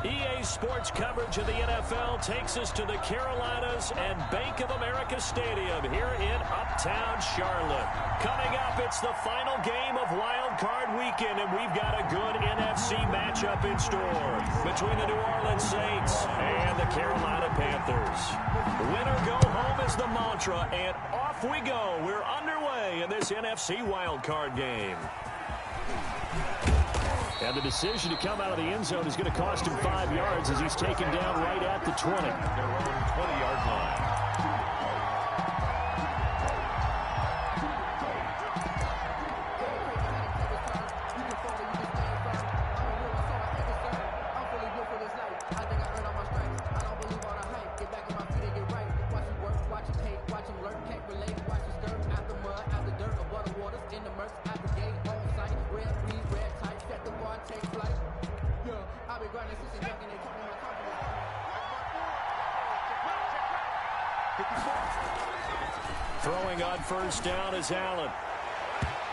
EA Sports coverage of the NFL takes us to the Carolinas and Bank of America Stadium here in Uptown Charlotte. Coming up, it's the final game of Wild Card Weekend, and we've got a good NFC matchup in store between the New Orleans Saints and the Carolina Panthers. Win or go home is the mantra, and off we go. We're underway in this NFC Wild Card game. And the decision to come out of the end zone is going to cost him 5 yards as he's taken down right at the 20. Their own 20-yard line. Throwing on first down is Allen.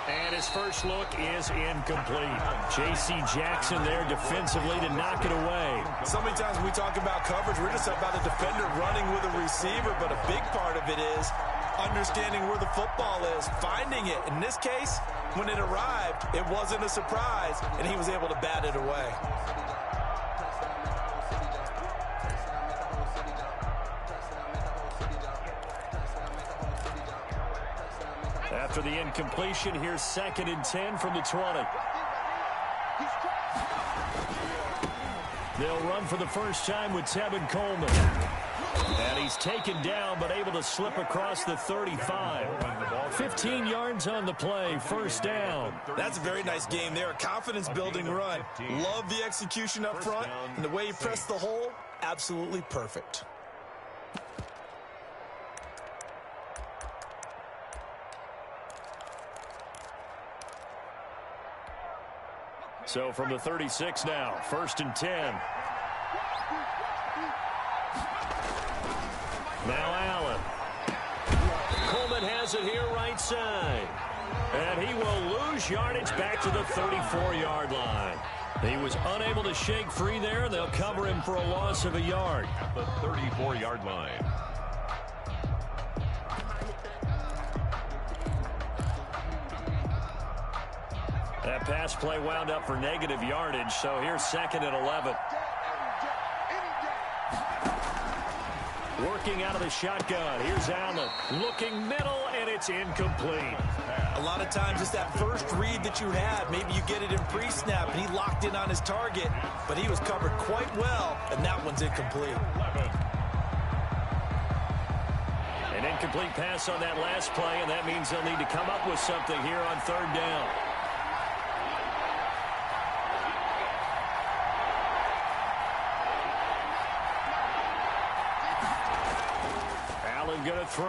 And his first look is incomplete. J.C. Jackson there defensively to knock it away. So many times when we talk about coverage, we're just about a defender running with a receiver, but a big part of it is understanding where the football is, finding it. In this case, when it arrived, it wasn't a surprise, and he was able to bat it away. After the incompletion, here's 2nd and 10 from the 20. They'll run for the first time with Tevin Coleman. And he's taken down, but able to slip across the 35. 15 yards on the play, first down. That's a very nice game there, a confidence-building run. Love the execution up front, and the way he pressed the hole, absolutely perfect. So from the 36 now, 1st and 10. Now Allen. Coleman has it here right side. And he will lose yardage back to the 34-yard line. He was unable to shake free there. They'll cover him for a loss of a yard. At the 34-yard line. That pass play wound up for negative yardage, so here's 2nd and 11. Working out of the shotgun. Here's Allen. Looking middle, and it's incomplete. A lot of times it's that first read that you have. Maybe you get it in pre-snap, and he locked in on his target, but he was covered quite well, and that one's incomplete. An incomplete pass on that last play, and that means they'll need to come up with something here on 3rd down. Going to throw.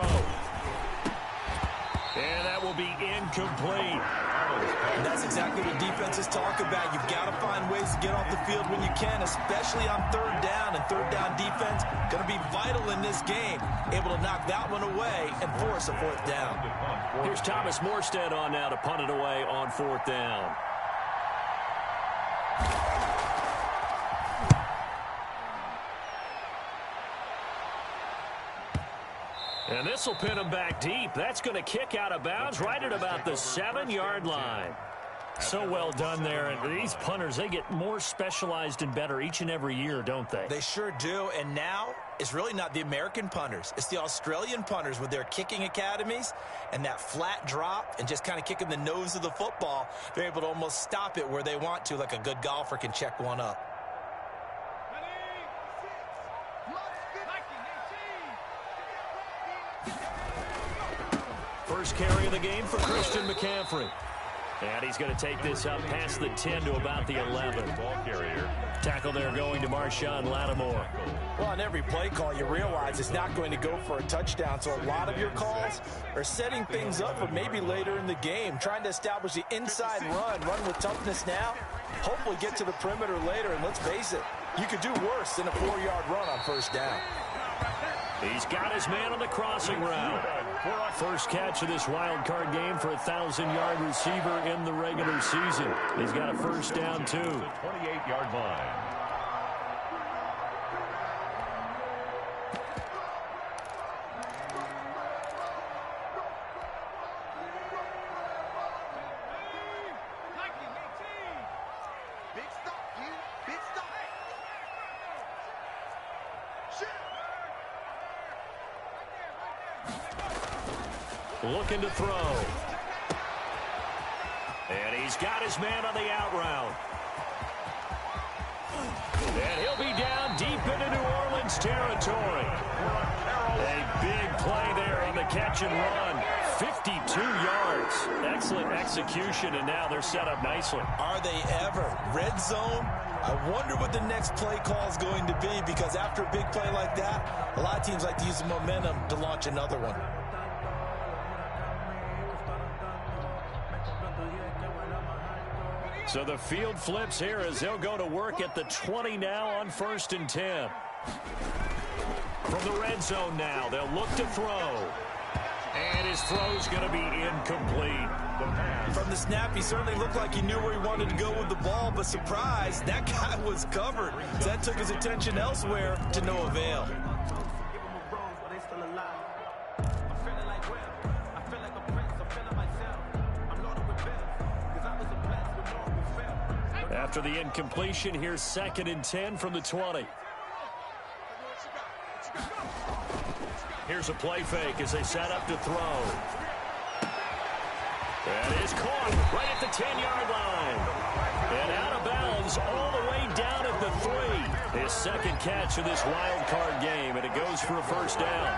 And that will be incomplete. And that's exactly what defenses talk about. You've got to find ways to get off the field when you can, especially on 3rd down. And 3rd down defense going to be vital in this game. Able to knock that one away and force a 4th down. Here's Thomas Morstead on now to punt it away on 4th down. And this will pin him back deep. That's going to kick out of bounds right at about the 7-yard line. So well done there. And these punters, they get more specialized and better each and every year, don't they? They sure do. And now it's really not the American punters. It's the Australian punters with their kicking academies and that flat drop and just kind of kicking the nose of the football. They're able to almost stop it where they want to, like a good golfer can check one up. First carry of the game for Christian McCaffrey. And he's going to take this up past the 10 to about the 11. Ball carrier. Tackle there going to Marshawn Lattimore. Well, on every play call, you realize it's not going to go for a touchdown. So a lot of your calls are setting things up for maybe later in the game, trying to establish the inside run with toughness now, hopefully get to the perimeter later. And let's face it, you could do worse than a 4-yard run on 1st down. He's got his man on the crossing route. First catch of this wild card game for a 1,000-yard receiver in the regular season. He's got a first down, too. 28-yard line. looking to throw. And he's got his man on the out route. And he'll be down deep into New Orleans territory. A big play there on the catch and run. 52 yards. Excellent execution, and now they're set up nicely. Are they ever? Red zone? I wonder what the next play call is going to be, because after a big play like that, a lot of teams like to use the momentum to launch another one. So the field flips here as they'll go to work at the 20 now on 1st and 10. From the red zone now, they'll look to throw. And his throw's going to be incomplete. From the snap, he certainly looked like he knew where he wanted to go with the ball, but surprise, that guy was covered. So that took his attention elsewhere to no avail. After the incompletion, here's 2nd and 10 from the 20. Here's a play fake as they set up to throw. That is caught right at the 10-yard line. And out of bounds all the way down at the 3. His second catch of this wild card game, and it goes for a first down.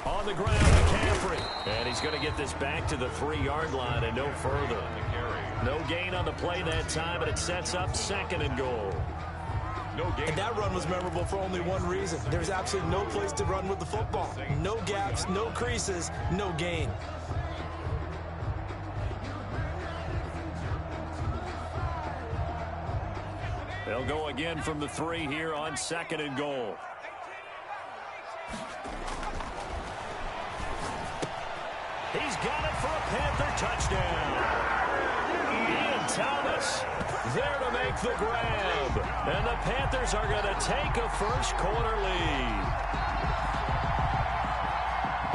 On the ground, McCaffrey. And he's going to get this back to the 3-yard line and no further. No gain on the play that time, and it sets up 2nd and goal. And that run was memorable for only one reason. There's absolutely no place to run with the football. No gaps, no creases, no gain. They'll go again from the 3 here on 2nd and goal. He's got it for a Panther touchdown. Ian Thomas there to make the grab. And the Panthers are going to take a first-quarter lead.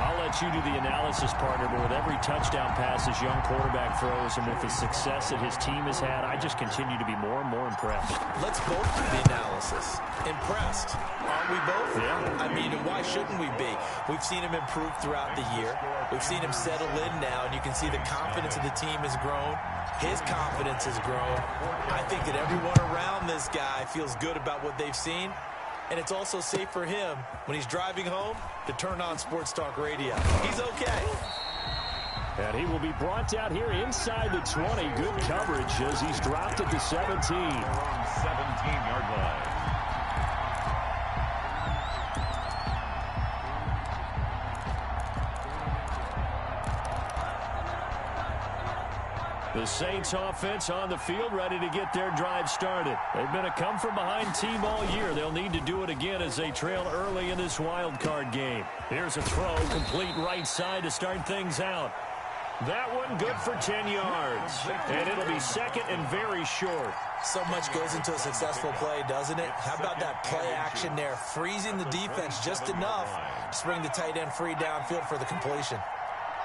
I'll let you do the analysis, partner, but with every touchdown pass this young quarterback throws and with the success that his team has had, I just continue to be more and more impressed. Let's both do the analysis. Impressed. Aren't we both? Yeah. I mean, why shouldn't we be? We've seen him improve throughout the year. We've seen him settle in now, and you can see the confidence of the team has grown. His confidence has grown. I think that everyone around this guy feels good about what they've seen. And it's also safe for him when he's driving home to turn on Sports Talk Radio. He's okay. And he will be brought down here inside the 20. Good coverage as he's dropped at the 17. 17-yard line. The Saints offense on the field ready to get their drive started. They've been a come-from-behind team all year. They'll need to do it again as they trail early in this wild card game. Here's a throw, complete right side to start things out. That one good for 10 yards. And it'll be 2nd and very short. So much goes into a successful play, doesn't it? How about that play action there? Freezing the defense just enough to bring the tight end free downfield for the completion.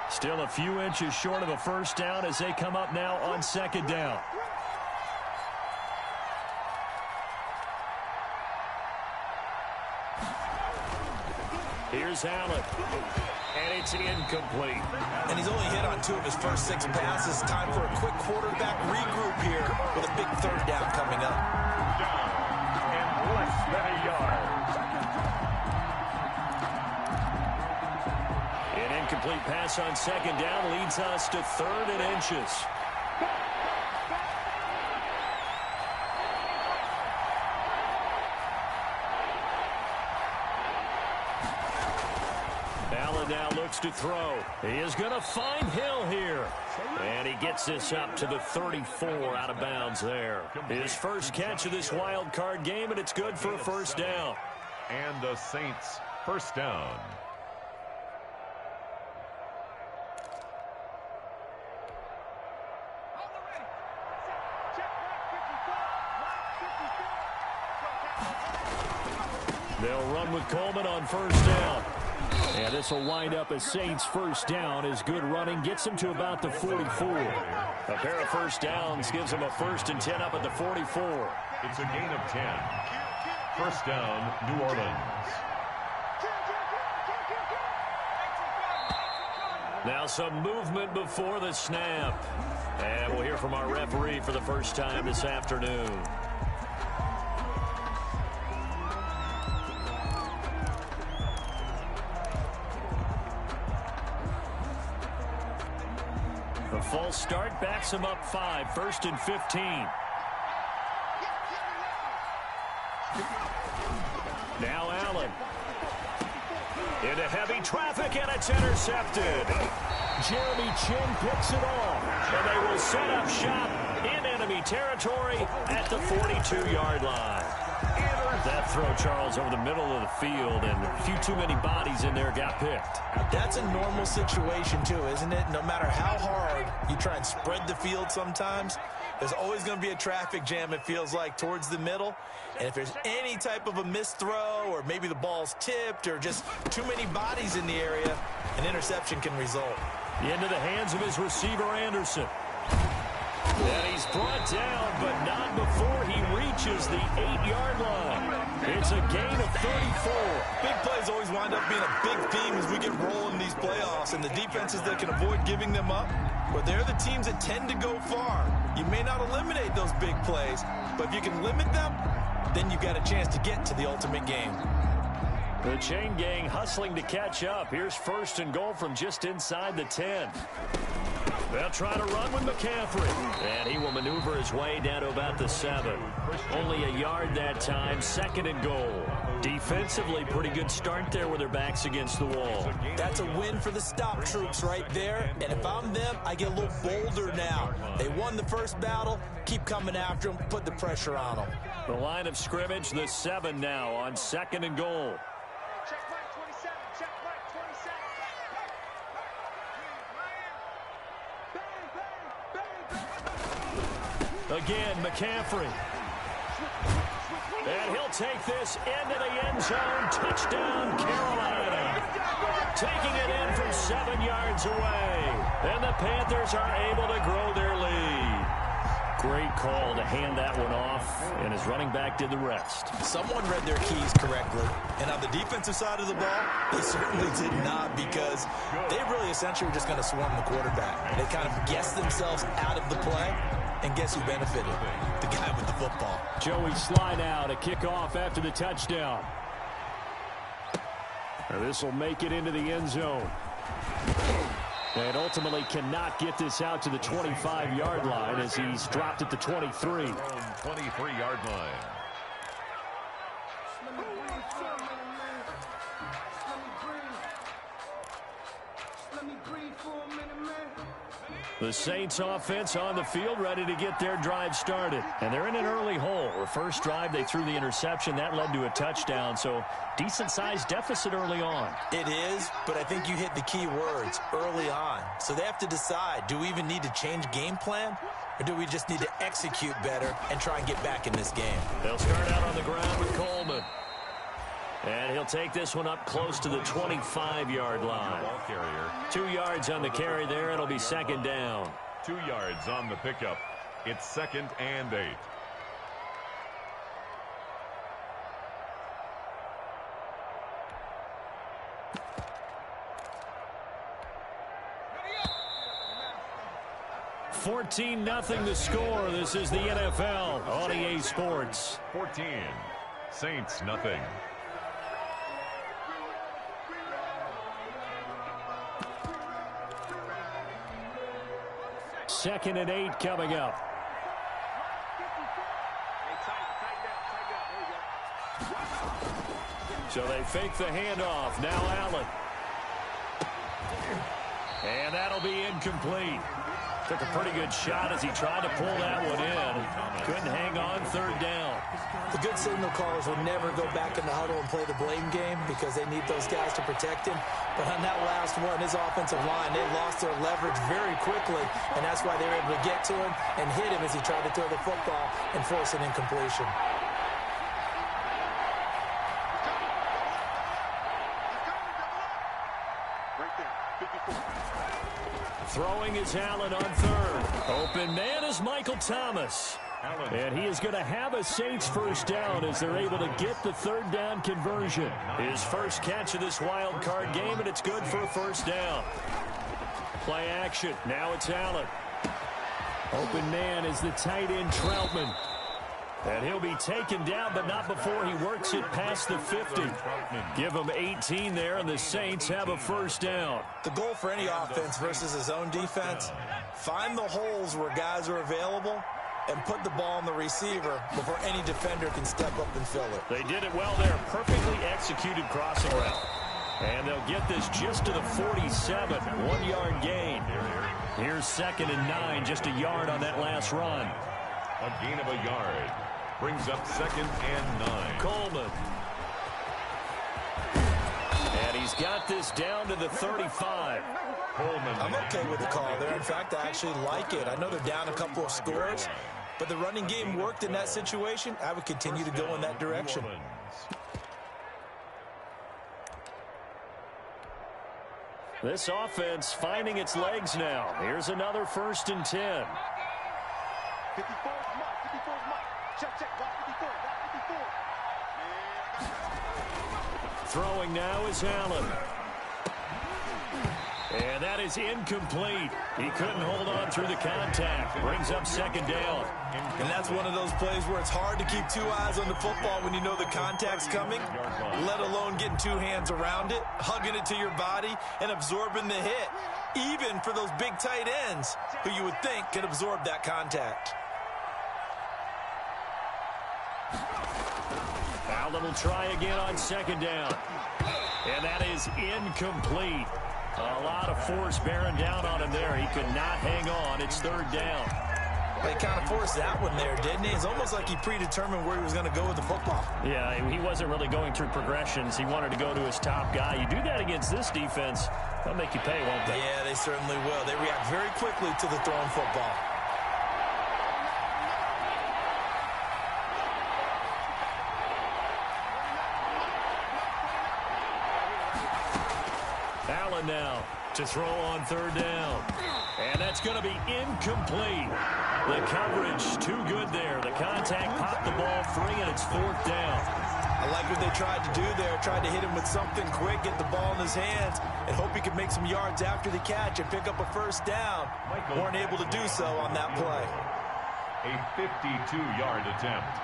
Still a few inches short of a first down as they come up now on 2nd down. Here's Allen. And it's incomplete. And he's only hit on 2 of his first 6 passes. Time for a quick quarterback regroup here with a big 3rd down coming up. Down and less than a yard. An incomplete pass on 2nd down leads us to 3rd and inches. Allen now looks to throw. He is going to find Hill here. And he gets this up to the 34 out of bounds there. His first catch of this wild card game, and it's good for a first down. And the Saints first down. They'll run with Coleman on first down. And this will wind up a Saints first down as good running gets them to about the 44. A pair of first downs gives them a 1st and 10 up at the 44. It's a gain of 10. First down, New Orleans. Now some movement before the snap. And we'll hear from our referee for the first time this afternoon. The false start backs him up 5, 1st and 15. Now Allen. Into heavy traffic, and it's intercepted. Jeremy Chin picks it off, and they will set up shop in enemy territory at the 42-yard line. That throw, Charles, over the middle of the field, and a few too many bodies in there got picked. That's a normal situation, too, isn't it? No matter how hard you try and spread the field sometimes, there's always going to be a traffic jam, it feels like, towards the middle. And if there's any type of a missed throw, or maybe the ball's tipped, or just too many bodies in the area, an interception can result. Into the hands of his receiver, Anderson. And he's brought down, but not before he reaches the 8-yard line. It's a gain of 34. Big plays always wind up being a big theme as we get rolling these playoffs, and the defenses that can avoid giving them up, well, they're the teams that tend to go far. You may not eliminate those big plays, but if you can limit them, then you've got a chance to get to the ultimate game. The chain gang hustling to catch up. Here's 1st and goal from just inside the 10. They'll try to run with McCaffrey. And he will maneuver his way down to about the 7. Only a yard that time, 2nd and goal. Defensively, pretty good start there with their backs against the wall. That's a win for the stop troops right there. And if I'm them, I get a little bolder now. They won the first battle. Keep coming after them. Put the pressure on them. The line of scrimmage, the 7 now on 2nd and goal. Again, McCaffrey. And he'll take this into the end zone. Touchdown, Carolina. Taking it in from 7 yards away. And the Panthers are able to grow their lead. Great call to hand that one off, and his running back did the rest. Someone read their keys correctly. And on the defensive side of the ball, they certainly did not, because they really essentially were just going to swarm the quarterback. They kind of guessed themselves out of the play. And guess who benefited? The guy with the football. Joey slide out, a kickoff after the touchdown. This will make it into the end zone. And ultimately cannot get this out to the 25-yard line as he's dropped at the 23. 23-yard line. The Saints offense on the field, ready to get their drive started. And they're in an early hole. The first drive, they threw the interception. That led to a touchdown, so decent-sized deficit early on. It is, but I think you hit the key words, early on. So they have to decide, do we even need to change game plan? Or do we just need to execute better and try and get back in this game? They'll start out on the ground with Coleman. And he'll take this one up close to the 25-yard line. 2 yards on the carry there. It'll be 2nd down. 2 yards on the pickup. It's 2nd and 8. $14-0 the score. This is the NFL on EA Sports. 14. Saints nothing. Second and 8 coming up. So they fake the handoff. Now Allen. And that'll be incomplete. Took a pretty good shot as he tried to pull that one in. Couldn't hang on, 3rd down. The good signal callers will never go back in the huddle and play the blame game because they need those guys to protect him. But on that last one, his offensive line, they lost their leverage very quickly, and that's why they were able to get to him and hit him as he tried to throw the football and force an incompletion. Throwing is Allen on third. Open man is Michael Thomas. And he is going to have a Saints first down as they're able to get the third down conversion. His first catch of this wild card game, and it's good for a first down. Play action. Now it's Allen. Open man is the tight end Troutman. And he'll be taken down, but not before he works it past the 50. Give him 18 there, and the Saints have a first down. The goal for any offense versus his own defense, find the holes where guys are available and put the ball on the receiver before any defender can step up and fill it. They did it well there. Perfectly executed crossing route. And they'll get this just to the 47. 1 yard gain. Here's 2nd and 9. Just a yard on that last run. A gain of a yard. Brings up 2nd and 9. Coleman. And he's got this down to the 35. Coleman. I'm okay with the call there. In fact, I actually like it. I know they're down a couple of scores, but the running game worked in that situation. I would continue to go in that direction. This offense finding its legs now. Here's another 1st and 10. Throwing now is Allen. And that is incomplete. He couldn't hold on through the contact. Brings up 2nd down. And that's one of those plays where it's hard to keep 2 eyes on the football when you know the contact's coming, let alone getting 2 hands around it, hugging it to your body, and absorbing the hit, even for those big tight ends who you would think could absorb that contact. Allen will try again on 2nd down. And that is incomplete. A lot of force bearing down on him there. He could not hang on. It's 3rd down. They kind of forced that one there, didn't he? It's almost like he predetermined where he was going to go with the football. Yeah, he wasn't really going through progressions. He wanted to go to his top guy. You do that against this defense, they'll make you pay, won't they? Yeah, they certainly will. They react very quickly to the thrown football. Allen now to throw on 3rd down. And that's going to be incomplete. The coverage too good there. The contact popped the ball free, and it's 4th down. I like what they tried to do there. Tried to hit him with something quick, get the ball in his hands, and hope he could make some yards after the catch and pick up a first down. Weren't able to do so on that play. A 52-yard attempt.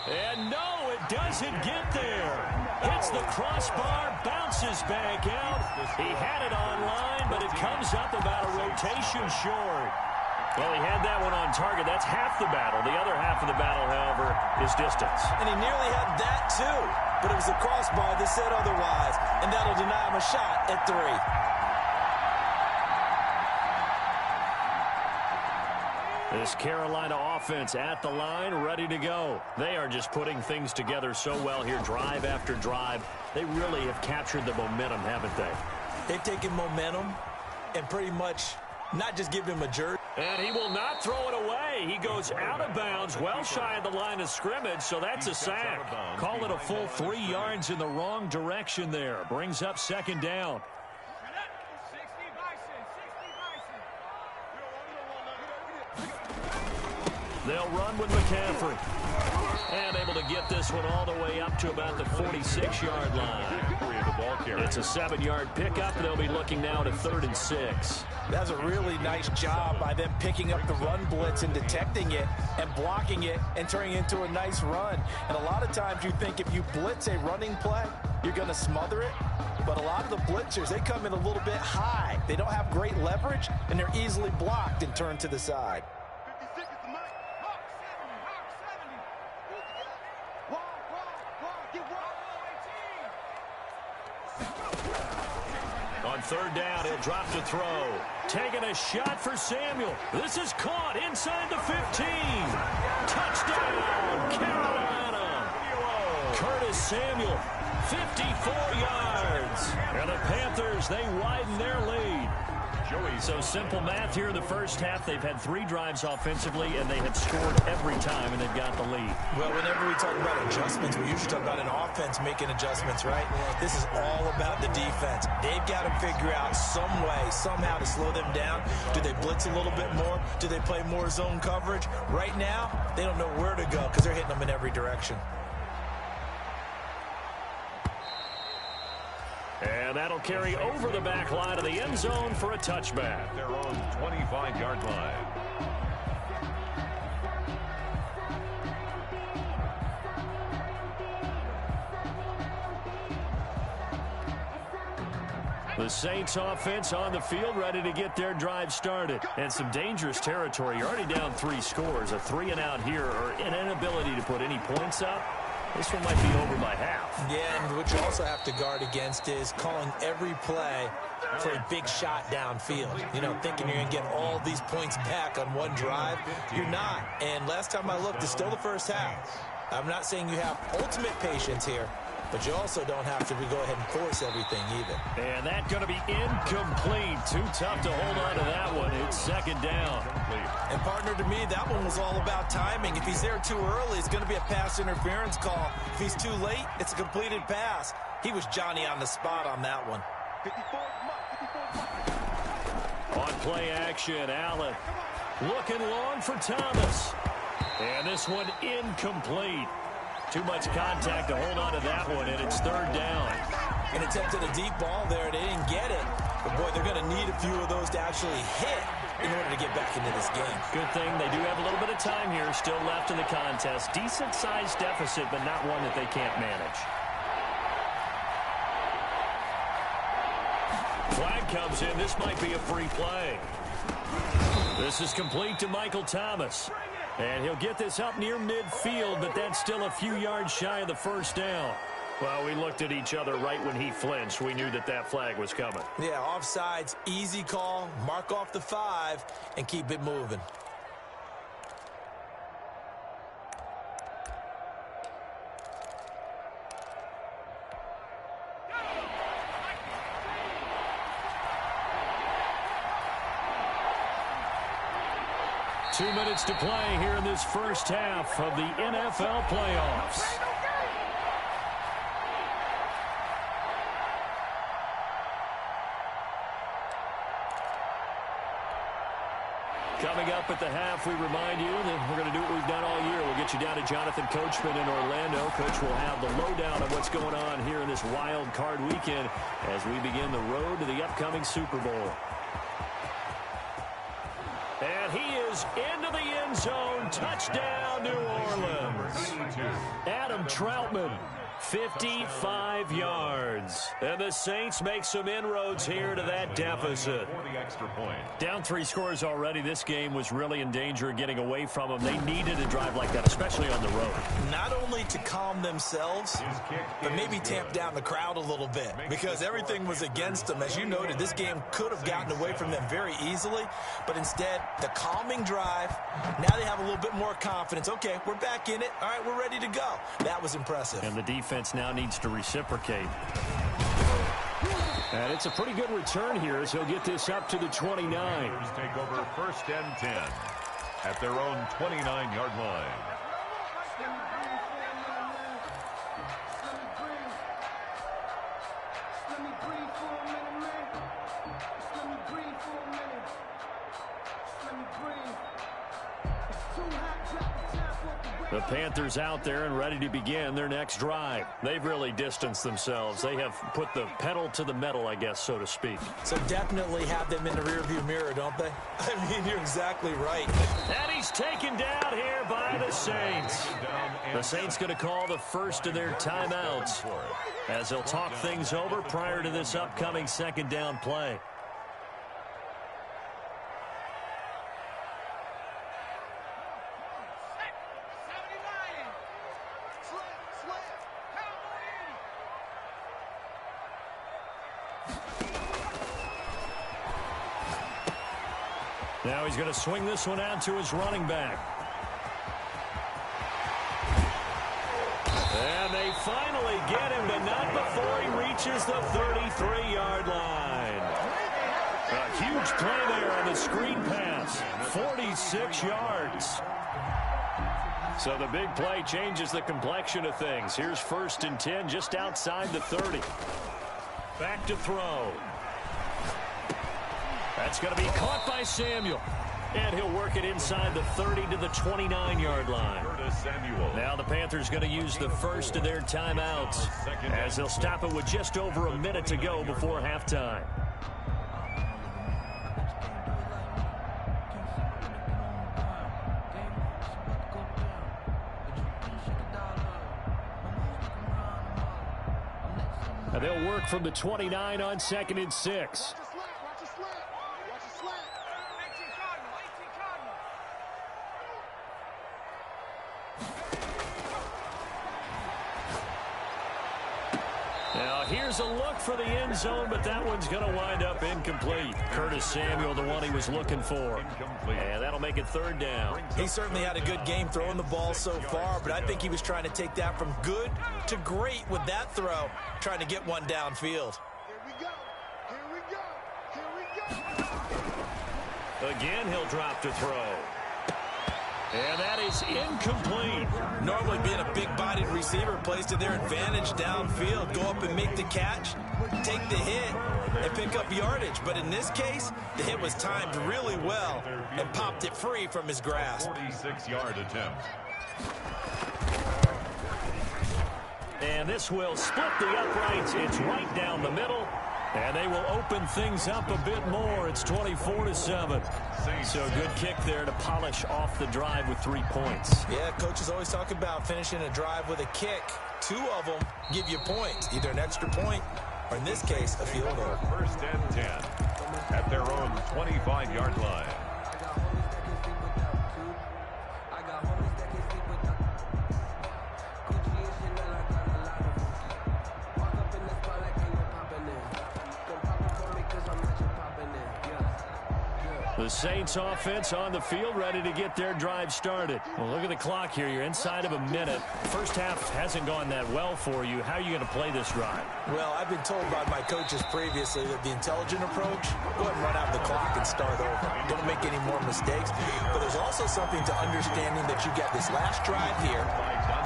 And no, it doesn't get there. Hits the crossbar, bounces back out. He had it online, but it comes up about a rotation short. Well, he had that one on target. That's half the battle. The other half of the battle, however, is distance. And he nearly had that, too. But it was the crossbar that said otherwise, and that'll deny him a shot at 3. This Carolina offense at the line, ready to go. They are just putting things together so well here, drive after drive. They really have captured the momentum, haven't they? They've taken momentum and pretty much not just given him a jerk. And he will not throw it away. He goes out of bounds, well shy of the line of scrimmage, so that's a sack. Call it a full 3 yards in the wrong direction there. Brings up 2nd down. They'll run with McCaffrey. And able to get this one all the way up to about the 46-yard line. It's a 7-yard pickup. They'll be looking now to 3rd and 6. That's a really nice job by them picking up the run blitz and detecting it and blocking it and turning it into a nice run. And a lot of times you think if you blitz a running play, you're going to smother it. But a lot of the blitzers, they come in a little bit high. They don't have great leverage, and they're easily blocked and turned to the side. On 3rd down, he'll drop to throw. Taking a shot for Samuel. This is caught inside the 15. Touchdown, Carolina. Curtis Samuel, 54 yards. And the Panthers, they widen their lead. Joey So simple math here in the first half. They've had 3 drives offensively, and they have scored every time, and they've got the lead. Well, whenever we talk about adjustments, we usually talk about an offense making adjustments, right? This is all about the defense. They've got to figure out some way, somehow to slow them down. Do they blitz a little bit more? Do they play more zone coverage? Right now, they don't know where to go because they're hitting them in every direction. And that'll carry over the back line of the end zone for a touchback. Their own 25-yard line. The Saints offense on the field, ready to get their drive started. And some dangerous territory. You're already down 3 scores. A 3-and-out here, or an inability to put any points up. This one might be over by half. Yeah, and what you also have to guard against is calling every play for a big shot downfield. You know, thinking you're going to get all these points back on one drive. You're not. And last time I looked, it's still the first half. I'm not saying you have ultimate patience here, but you also don't have to go ahead and force everything either. And that's going to be incomplete. Too tough to hold on to that one. It's second down. And partner, to me, that one was all about timing. If he's there too early, it's going to be a pass interference call. If he's too late, it's a completed pass. He was Johnny on the spot on that one. On play action, Allen looking long for Thomas. And this one incomplete. Too much contact to hold on to that one, and it's third down. And attempted a deep ball there. They didn't get it. But, boy, they're going to need a few of those to actually hit in order to get back into this game. Good thing they do have a little bit of time here still left in the contest. Decent-sized deficit, but not one that they can't manage. Flag comes in. This might be a free play. This is complete to Michael Thomas. And he'll get this up near midfield, but that's still a few yards shy of the first down. Well, we looked at each other right when he flinched. We knew that that flag was coming. Yeah, offsides, easy call, mark off the 5, and keep it moving. Two minutes to play here in this first half of the NFL playoffs. Coming up at the half, we remind you that we're going to do what we've done all year. We'll get you down to Jonathan Coachman in Orlando. Coach will have the lowdown of what's going on here in this wild card weekend as we begin the road to the upcoming Super Bowl. And he is into the end zone. Touchdown, New Orleans. Adam Troutman, 55 yards. And the Saints make some inroads here to that deficit. Down 3 scores already. This game was really in danger of getting away from them. They needed a drive like that, especially on the road. Not only to calm themselves, but maybe tamp down the crowd a little bit because everything was against them. As you noted, this game could have gotten away from them very easily, but instead, the calming drive, now they have a little bit more confidence. Okay, we're back in it. All right, we're ready to go. That was impressive. And the defense now needs to reciprocate. And it's a pretty good return here as he'll get this up to the 29. Take over first and 10 at their own 29-yard line. The Panthers out there and ready to begin their next drive. They've really distanced themselves. They have put the pedal to the metal, I guess, so to speak. So definitely have them in the rearview mirror, don't they? I mean, you're exactly right. And he's taken down here by the Saints. The Saints going to call the first of their timeouts as they'll talk things over prior to this upcoming second down play. Now he's going to swing this one out to his running back. And they finally get him, but not before he reaches the 33-yard line. A Huge play there on the screen pass. 46 yards. So the big play changes the complexion of things. Here's 1st and 10 just outside the 30. Back to throw. That's going to be caught by Samuel. And he'll work it inside the 30 to the 29-yard line. Now the Panthers going to use the first of their timeouts as they'll stop it with just over a minute to go before halftime. And they'll work from the 29 on 2nd and 6. Now here's a look for the end zone, but that one's going to wind up incomplete. Curtis Samuel, the one he was looking for. And that'll make it 3rd down. He certainly had a good game throwing the ball so far, but I think he was trying to take that from good to great with that throw, trying to get one downfield. Here we go. Here we go. Here we go. Again, he'll drop to throw. And that is incomplete. Normally being a big-bodied receiver plays to their advantage downfield. Go up and make the catch, take the hit, and pick up yardage. But in this case, the hit was timed really well and popped it free from his grasp. 46-yard attempt. And this will split the uprights. It's right down the middle. And they will open things up a bit more. It's 24-7. So good kick there to polish off the drive with 3 points. Yeah, coaches always talk about finishing a drive with a kick. 2 of them give you points, either an extra point or, in this case, a field goal. 1st and 10 at their own 25-yard line. The Saints offense on the field, ready to get their drive started. Well, look at the clock here. You're inside of a minute. First half hasn't gone that well for you. How are you going to play this drive? Well, I've been told by my coaches previously that the intelligent approach, go ahead and run out the clock and start over. Don't make any more mistakes. But there's also something to understanding that you get this last drive here.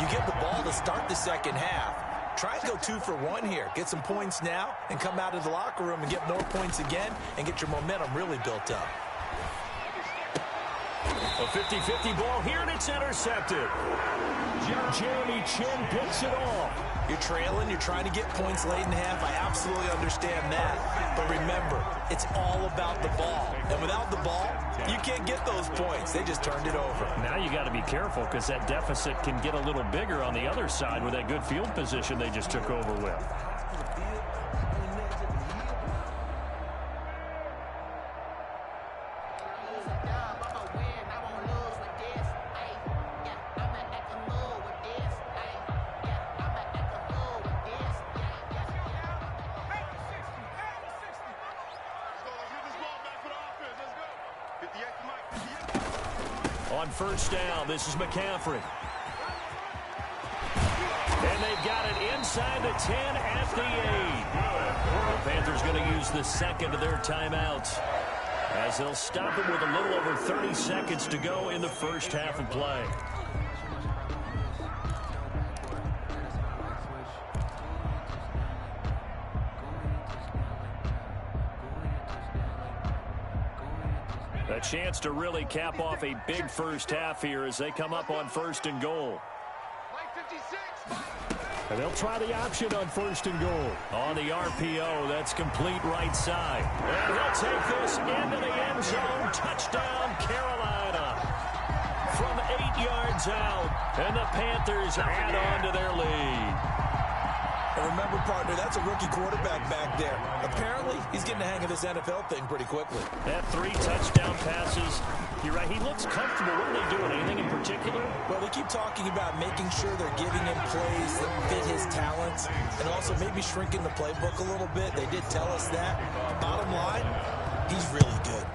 You get the ball to start the second half. Try and go 2 for 1 here. Get some points now and come out of the locker room and get more points again and get your momentum really built up. A 50-50 ball here, and it's intercepted. Jeremy Chin picks it off. You're trailing. You're trying to get points late in the half. I absolutely understand that. But remember, it's all about the ball. And without the ball, you can't get those points. They just turned it over. Now you got to be careful because that deficit can get a little bigger on the other side with that good field position they just took over with. On 1st down, this is McCaffrey. And they've got it inside the 10 at the 8. The Panthers going to use the 2nd of their timeouts as they'll stop it with a little over 30 seconds to go in the first half of play. A chance to really cap off a big first half here as they come up on 1st and goal. And they'll try the option on 1st and goal. On the RPO, that's complete right side. And he'll take this into the end zone. Touchdown, Carolina. From 8 yards out. And the Panthers add on to their lead. And remember, partner, that's a rookie quarterback back there. Apparently, he's getting the hang of this NFL thing pretty quickly. That 3 touchdown passes. You're right. He looks comfortable. What are they doing? Anything in particular? Well, they keep talking about making sure they're giving him plays that fit his talents and also maybe shrinking the playbook a little bit. They did tell us that. Bottom line, he's really good.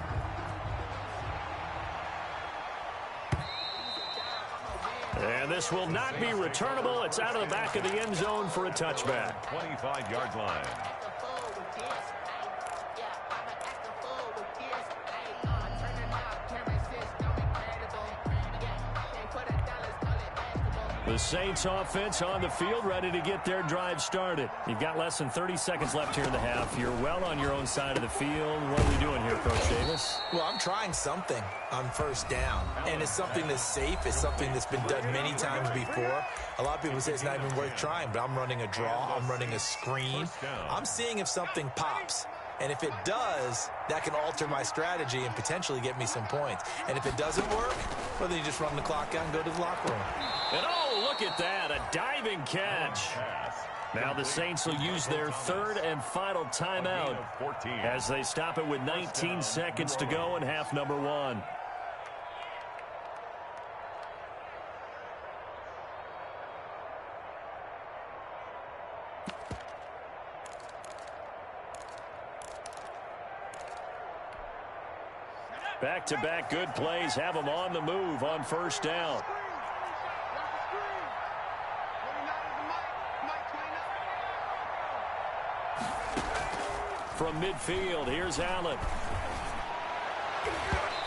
And this will not be returnable. It's out of the back of the end zone for a touchback. 25-yard line. The Saints offense on the field, ready to get their drive started. You've got less than 30 seconds left here in the half. You're well on your own side of the field. What are we doing here, Coach Davis? Well, I'm trying something on first down, and it's something that's safe. It's something that's been done many times before. A lot of people say it's not even worth trying, but I'm running a draw. I'm running a screen. I'm seeing if something pops. And if it does, that can alter my strategy and potentially get me some points. And if it doesn't work, well, then you just run the clock out and go to the locker room. And oh, look at that, a diving catch. Now the Saints will use their third and final timeout as they stop it with 19 seconds to go in half number one. Back-to-back good plays have them on the move on first down. From midfield, here's Allen.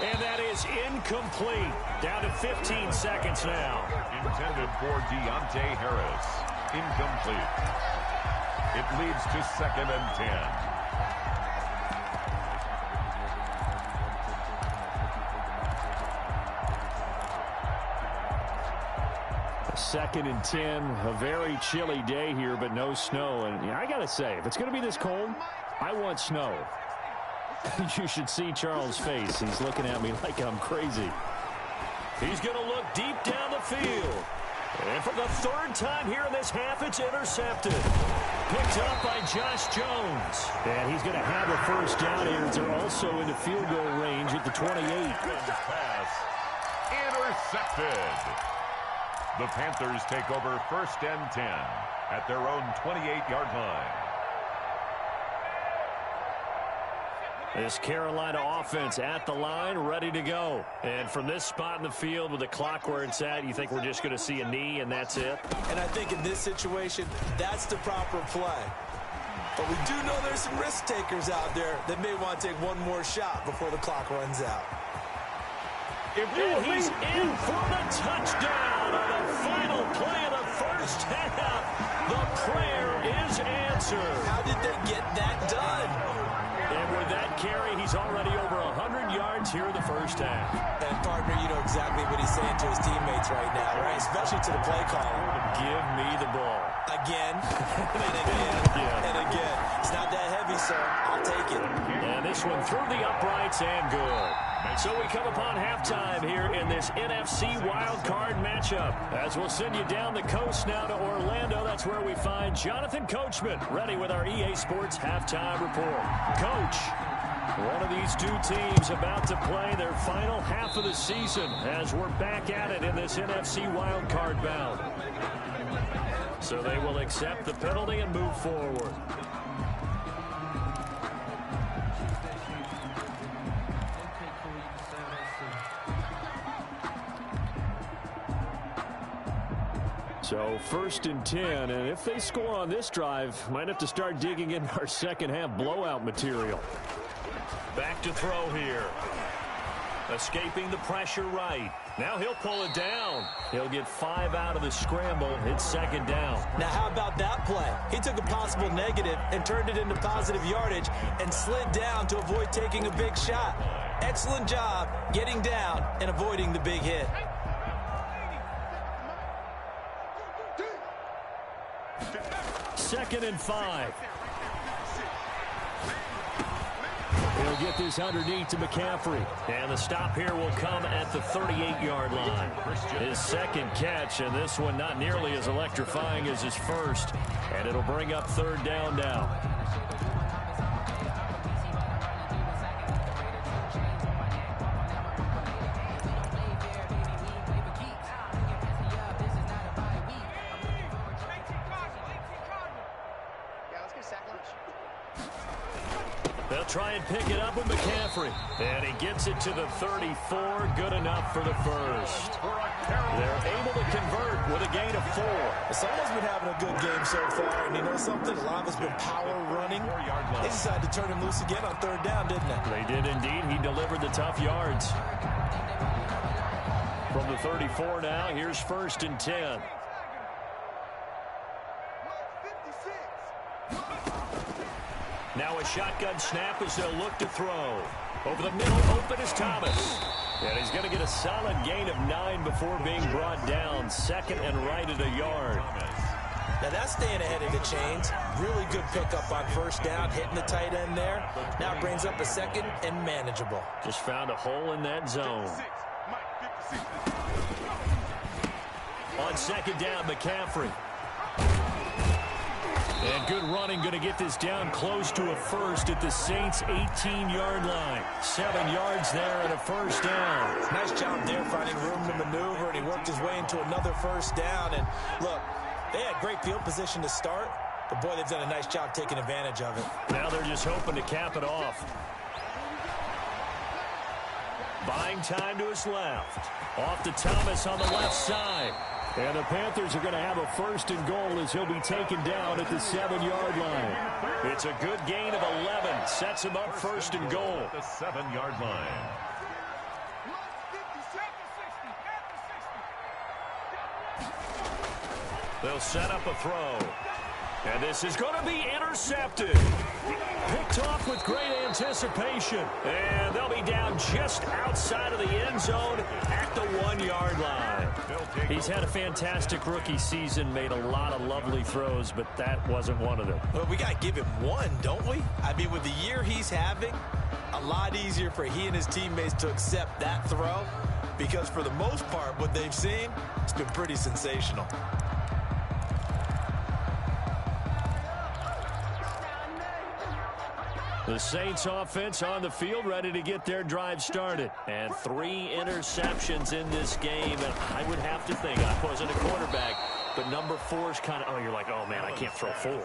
And that is incomplete. Down to 15 seconds now. Intended for Deontay Harris. Incomplete. It leads to 2nd and 10. Second and 10, a very chilly day here, but no snow. And I got to say, if it's going to be this cold, I want snow. You should see Charles' face. He's looking at me like I'm crazy. He's going to look deep down the field. And for the third time here in this half, it's intercepted. Picked up by Josh Jones. And he's going to have a first down here. They're also into field goal range at the 28. Pass intercepted. The Panthers take over 1st and 10 at their own 28-yard line. This Carolina offense at the line, ready to go. And from this spot in the field with the clock where it's at, you think we're just going to see a knee and that's it? And I think in this situation, that's the proper play. But we do know there's some risk takers out there that may want to take one more shot before the clock runs out. And he's in for the touchdown on the final play of the first half. The prayer is answered. How did they get that done? And with that carry, he's already over 100 yards here in the first half. And, partner, you know exactly what he's saying to his teammates right now, right? Especially to the play caller. Give me the ball. Again, and again, and again. It's not that heavy, sir. I'll take it. And this one through the uprights and good. So we come upon halftime here in this NFC wildcard matchup. As we'll send you down the coast now to Orlando. That's where we find Jonathan Coachman ready with our EA Sports halftime report. Coach, one of these two teams about to play their final half of the season as we're back at it in this NFC wildcard bout. So they will accept the penalty and move forward. So 1st and 10, and if they score on this drive, might have to start digging in our second half blowout material. Back to throw here. Escaping the pressure right. Now he'll pull it down. He'll get 5 out of the scramble. It's 2nd down. Now how about that play? He took a possible negative and turned it into positive yardage and slid down to avoid taking a big shot. Excellent job getting down and avoiding the big hit. 2nd and 5. He'll get this underneath to McCaffrey. And the stop here will come at the 38-yard line. His second catch, and this one not nearly as electrifying as his first. And it'll bring up 3rd down now. They'll try and pick it up with McCaffrey. And he gets it to the 34. Good enough for the first. They're able to convert with a gain of 4. Someone's been having a good game so far. And you know something? A lot of it's been power running. They decided to turn him loose again on 3rd down, didn't they? They did indeed. He delivered the tough yards. From the 34 now, here's 1st and 10. Now a shotgun snap as they'll look to throw. Over the middle, open is Thomas. And he's going to get a solid gain of 9 before being brought down. Second and right at a yard. Now that's staying ahead of the chains. Really good pickup on first down, hitting the tight end there. Now it brings up a second and manageable. Just found a hole in that zone. On second down, McCaffrey. And good running, going to get this down close to a first at the Saints' 18-yard line. 7 yards there and a first down. Nice job there finding room to maneuver, and he worked his way into another first down. And look, they had great field position to start, but boy, they've done a nice job taking advantage of it. Now they're just hoping to cap it off. Buying time to his left. Off to Thomas on the left side. And the Panthers are going to have a first and goal as he'll be taken down at the 7-yard line. It's a good gain of 11. Sets him up first and goal. At the 7-yard line. They'll set up a throw. And this is going to be intercepted. Picked off with great anticipation. And they'll be down just outside of the end zone at the 1-yard line. He's had a fantastic rookie season, made a lot of lovely throws, but that wasn't one of them. Well, we got to give him one, don't we? I mean, with the year he's having, a lot easier for he and his teammates to accept that throw, because for the most part, what they've seen, it's been pretty sensational. The Saints offense on the field, ready to get their drive started. And 3 interceptions in this game. And I would have to think, I wasn't a quarterback, but number 4 is kind of, oh, you're like, oh, man, I can't throw 4.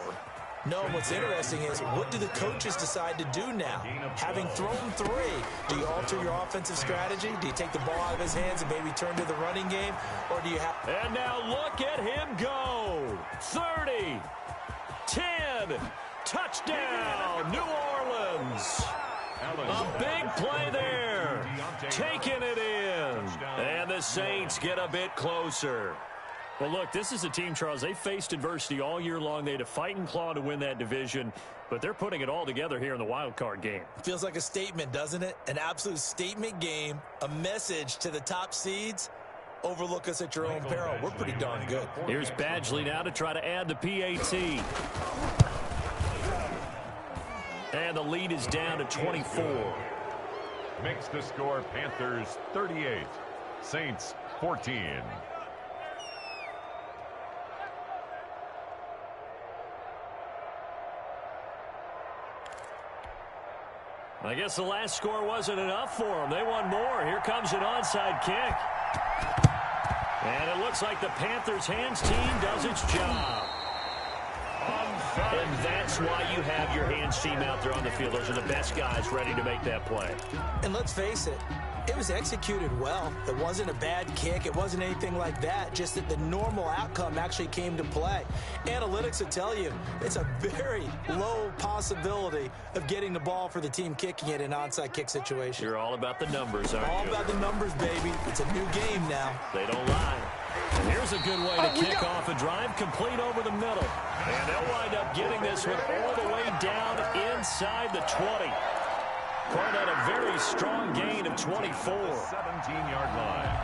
No, what's interesting is, what do the coaches decide to do now? Having thrown 3, do you alter your offensive strategy? Do you take the ball out of his hands and maybe turn to the running game? Or do you have... And now look at him go. 30, 10, touchdown, New Orleans. A big play there. Taking it in. And the Saints get a bit closer. Well, look, this is a team, Charles, they faced adversity all year long. They had to fight and claw to win that division, but they're putting it all together here in the wild card game. Feels like a statement, doesn't it? An absolute statement game, a message to the top seeds. Overlook us at your own peril. We're pretty darn good. Here's Badgley now to try to add the PAT. And the lead is down to 24. Makes the score Panthers 38, Saints 14. I guess the last score wasn't enough for them. They won more. Here comes an onside kick. And it looks like the Panthers hands team does its job. And that's why you have your hands team out there on the field. Those are the best guys ready to make that play. And let's face it, it was executed well. It wasn't a bad kick. It wasn't anything like that. Just that the normal outcome actually came to play. Analytics will tell you it's a very low possibility of getting the ball for the team kicking it in an onside kick situation. You're all about the numbers, aren't you? All about the numbers, baby. It's a new game now. They don't lie. And here's a good way to kick off a drive, complete over the middle. And they'll wind up getting this one all the way down inside the 20. Called out a very strong gain of 24. 17-yard line.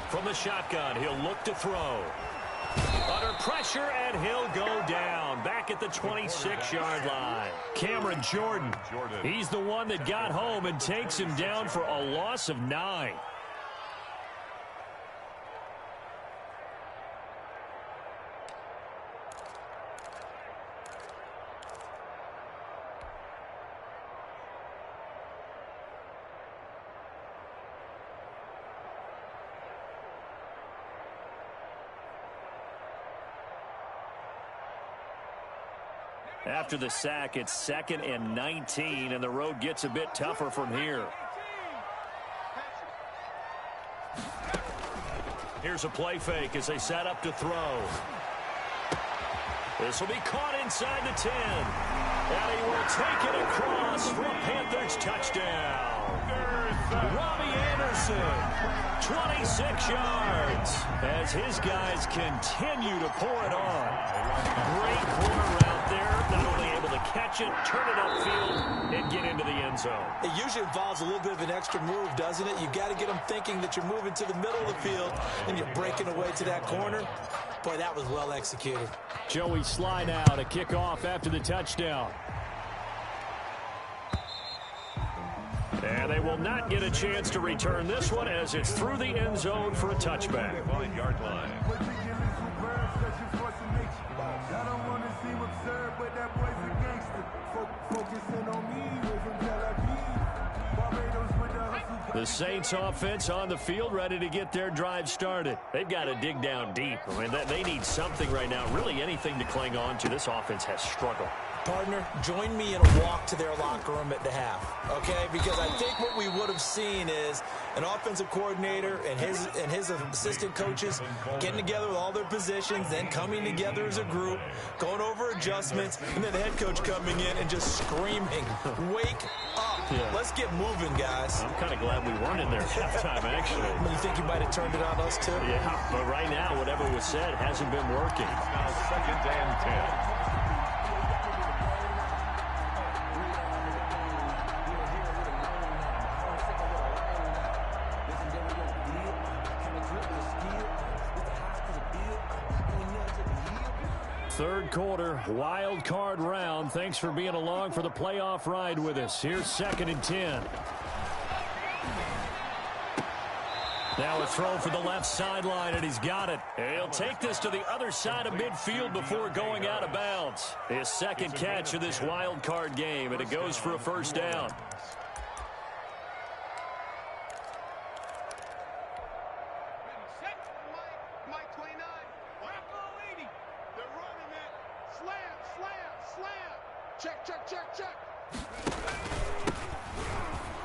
From the shotgun, he'll look to throw. Under pressure, and he'll go down. Back at the 26-yard line. Cameron Jordan. He's the one that got home and takes him down for a loss of 9. After the sack, it's 2nd and 19, and the road gets a bit tougher from here. Here's a play fake as they set up to throw. This will be caught inside the 10. And he will take it across for a Panthers touchdown. Robbie Anderson, 26 yards, as his guys continue to pour it on. Great corner route there, not only able to catch it, turn it upfield, and get into the end zone. It usually involves a little bit of an extra move, doesn't it? You've got to get them thinking that you're moving to the middle of the field, and you're breaking away to that corner. Boy, that was well executed. Joey Sly now to kick off after the touchdown. And they will not get a chance to return this one as it's through the end zone for a touchback. 5-yard line. The Saints offense on the field ready to get their drive started. They've got to dig down deep. I mean, they need something right now, really anything to cling on to. This offense has struggled. Partner, join me in a walk to their locker room at the half, okay? Because I think what we would have seen is an offensive coordinator and his assistant coaches getting together with all their positions, then coming together as a group, going over adjustments, and then the head coach coming in and just screaming, "Wake up. Yeah. Let's get moving, guys." I'm kind of glad we weren't in there at halftime, actually. You think you might have turned it on us, too? Yeah, but right now, whatever was said hasn't been working. Now 2nd and 10. Third quarter, wild card round. Thanks for being along for the playoff ride with us. Here's 2nd and 10. Now a throw for the left sideline, and he's got it. He'll take this to the other side of midfield before going out of bounds. His second catch of this wild card game, and it goes for a first down.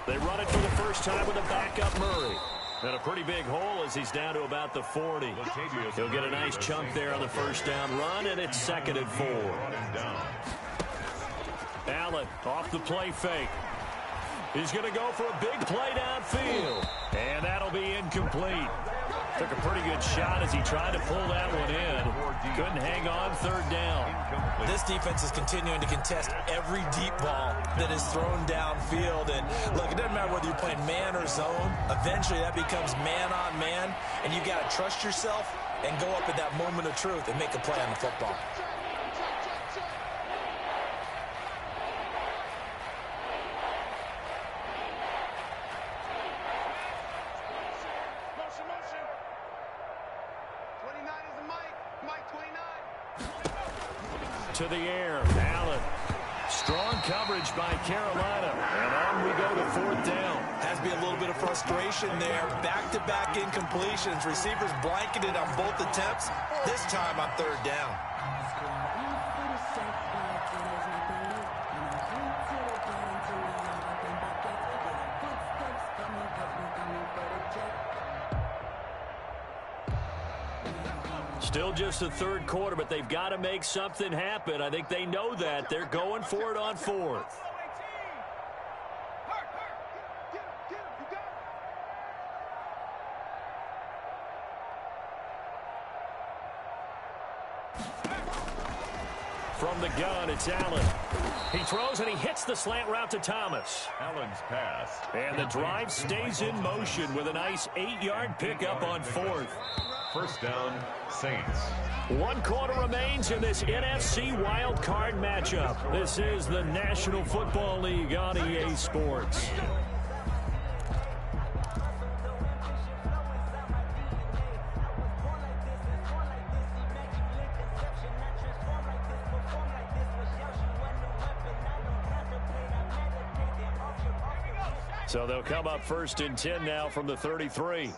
They run it for the first time with a backup Murray. And a pretty big hole as he's down to about the 40. He'll get a nice chunk there on the first down run, and it's 2nd and 4. Allen off the play fake. He's going to go for a big play downfield. And that'll be incomplete. Took a pretty good shot as he tried to pull that one in. Couldn't hang on, 3rd down. This defense is continuing to contest every deep ball that is thrown downfield. And look, it doesn't matter whether you're playing man or zone. Eventually that becomes man on man. And you've got to trust yourself and go up at that moment of truth and make a play on the football. To the air, Allen. Strong coverage by Carolina. And on we go to 4th down. Has to be a little bit of frustration there. Back-to-back incompletions. Receivers blanketed on both attempts. This time on 3rd down. Still just the 3rd quarter, but they've got to make something happen. I think they know that. They're going for it on 4th. From the gun, it's Allen. He throws and he hits the slant route to Thomas. Allen's pass. And the drive stays in motion with a nice 8-yard pickup on 4th. First down, Saints. 1 quarter remains in this NFC wild card matchup. This is the National Football League on EA Sports. So they'll come up 1st and 10 now from the 33.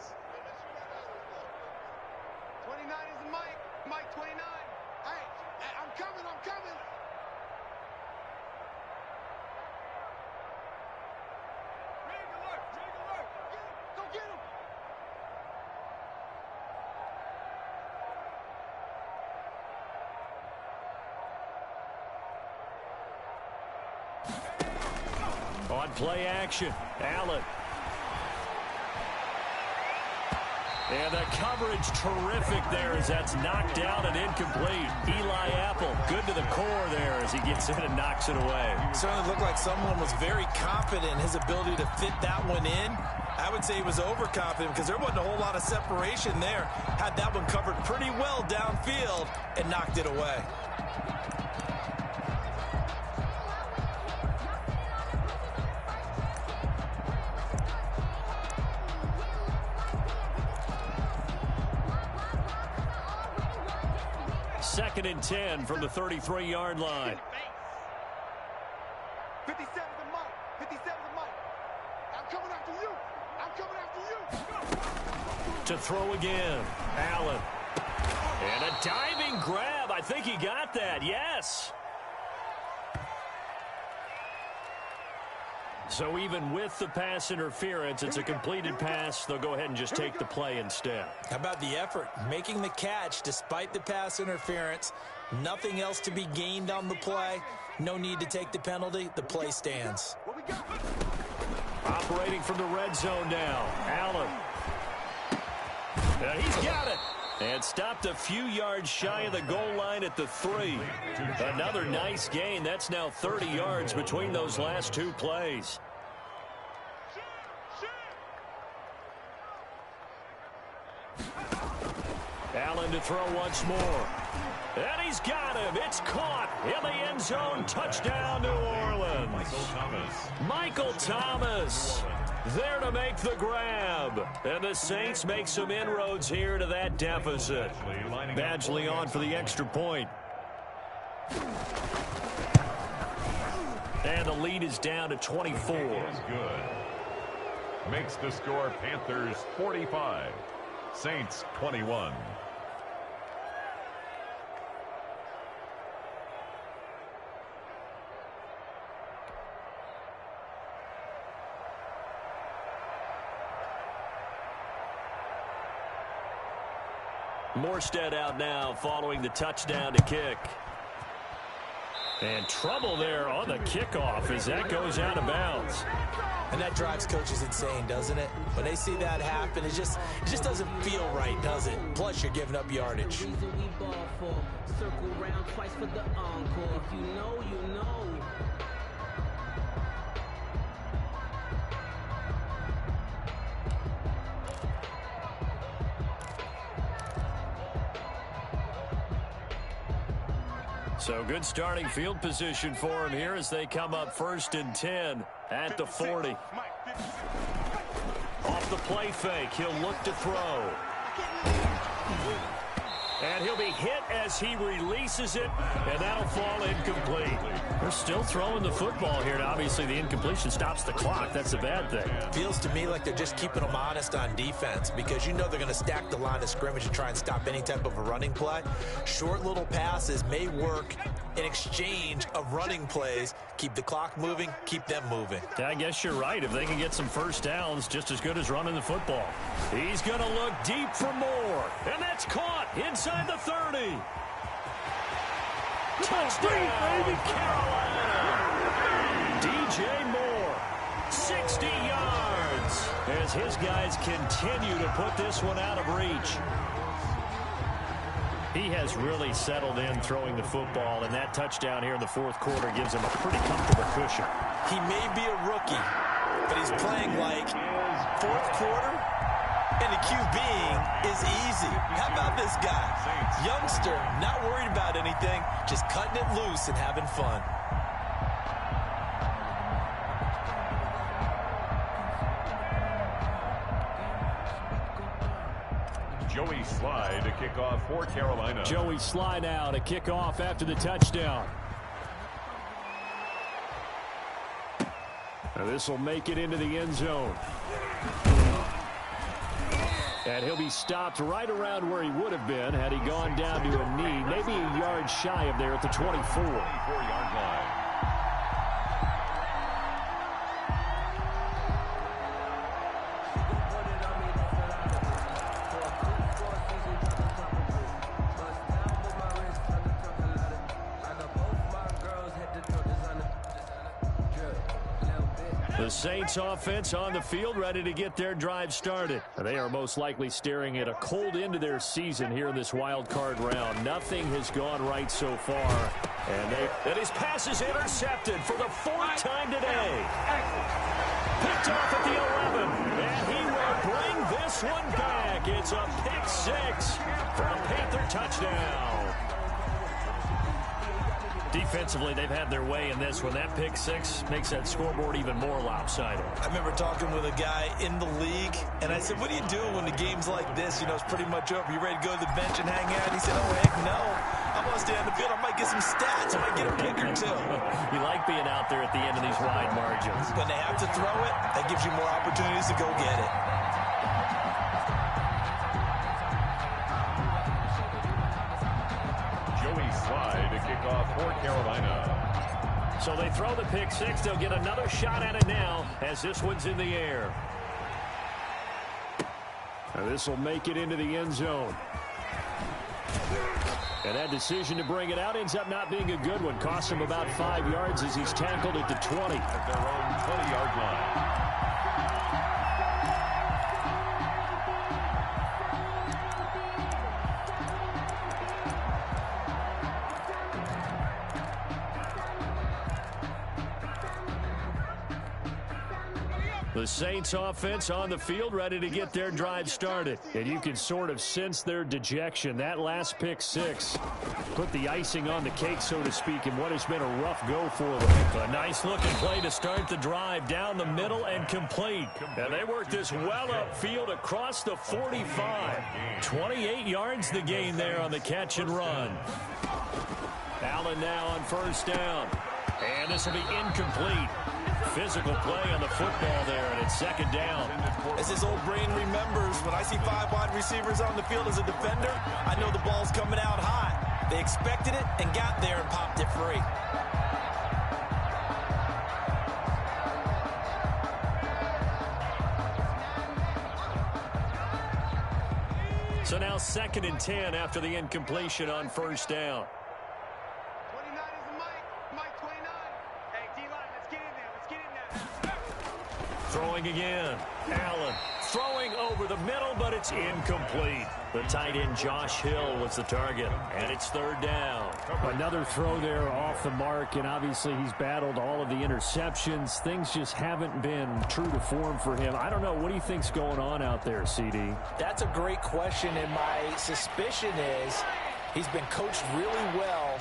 On play action, Allen. And the coverage terrific there as that's knocked down and incomplete. Eli Apple, good to the core there as he gets in and knocks it away. Certainly looked like someone was very confident in his ability to fit that one in. I would say he was overconfident because there wasn't a whole lot of separation there. Had that one covered pretty well downfield and knocked it away. Second and 10 from the 33-yard line. 57 the mark. 57 the mark. I'm coming after you. I'm coming after you. To throw again, Allen. And a diving grab. I think he got that. Yes. So even with the pass interference, it's a completed pass. They'll go ahead and just take the play instead. How about the effort? Making the catch despite the pass interference. Nothing else to be gained on the play. No need to take the penalty. The play stands. Operating from the red zone now, Allen. And he's got it. And stopped a few yards shy of the goal line at the 3. Another nice gain. That's now 30 yards between those last two plays. Allen to throw once more. And he's got him. It's caught in the end zone. Touchdown, New Orleans. Michael Thomas there to make the grab. And the Saints make some inroads here to that deficit. Badgley on for the extra point. And the lead is down to 24. Good. Makes the score Panthers 45, Saints 21. Morstead out now following the touchdown to kick. And trouble there on the kickoff as that goes out of bounds. And that drives coaches insane, doesn't it? When they see that happen, it just doesn't feel right, does it? Plus, you're giving up yardage. Circle round twice for the encore. If you know, you know. So good starting field position for him here as they come up 1st and 10 at the 40. Off the play fake, he'll look to throw. And he'll be hit as he releases it, and that'll fall incomplete. They're still throwing the football here, and obviously the incompletion stops the clock. That's a bad thing. Feels to me like they're just keeping them honest on defense because you know they're going to stack the line of scrimmage and try and stop any type of a running play. Short little passes may work in exchange of running plays. Keep the clock moving, keep them moving. Yeah, I guess you're right. If they can get some first downs, just as good as running the football. He's going to look deep for more, and that's caught inside the 30. Touchdown, baby, Carolina. DJ Moore, 60 yards, as his guys continue to put this one out of reach. He has really settled in throwing the football, and that touchdown here in the fourth quarter gives him a pretty comfortable cushion. He may be a rookie, but he's playing like fourth quarter, and the QBing is easy. How about this guy? Youngster, not worried about anything, just cutting it loose and having fun. Joey Sly to kick off for Carolina. Joey Sly now to kick off after the touchdown. Now this will make it into the end zone. And he'll be stopped right around where he would have been had he gone down to a knee, maybe a yard shy of there at the 24. 24-yard line. The The Saints offense on the field, ready to get their drive started. They are most likely staring at a cold end to their season here in this wild card round. Nothing has gone right so far. And his pass is intercepted for the fourth time today. Picked off at the 11. And he will bring this one back. It's a pick six for a Panther touchdown. Defensively, they've had their way in this one. That pick six makes that scoreboard even more lopsided. I remember talking with a guy in the league, and I said, what do you do when the game's like this? You know, it's pretty much over. You ready to go to the bench and hang out? He said, oh, heck no. I'm going to stay on the field. I might get some stats. I might get a pick or two. You like being out there at the end of these wide margins. When they have to throw it, that gives you more opportunities to go get it. To kick off for Carolina. So they throw the pick six. They'll get another shot at it now as this one's in the air. Now this will make it into the end zone. And that decision to bring it out ends up not being a good one. Costs him about 5 yards as he's tackled at the 20. At their own 20-yard line. The Saints offense on the field, ready to get their drive started. And you can sort of sense their dejection. That last pick six put the icing on the cake, so to speak, in what has been a rough go for them. A nice-looking play to start the drive down the middle and complete. And they work this well upfield across the 45. 28 yards the gain there on the catch and run. Allen now on first down. And this will be incomplete. Physical play on the football there, and it's second down. As his old brain remembers, when I see 5 wide receivers on the field as a defender, I know the ball's coming out hot. They expected it and got there and popped it free. So now 2nd and 10 after the incompletion on first down. 29 is the Mike 29. Hey, D-line, let's get in there. Let's get in there. Throwing again. Allen throwing over the middle, but it's incomplete. The tight end Josh Hill was the target, and it's 3rd down. Another throw there off the mark, and obviously he's battled all of the interceptions. Things just haven't been true to form for him. I don't know. What do you think's going on out there, CD? That's a great question, and my suspicion is he's been coached really well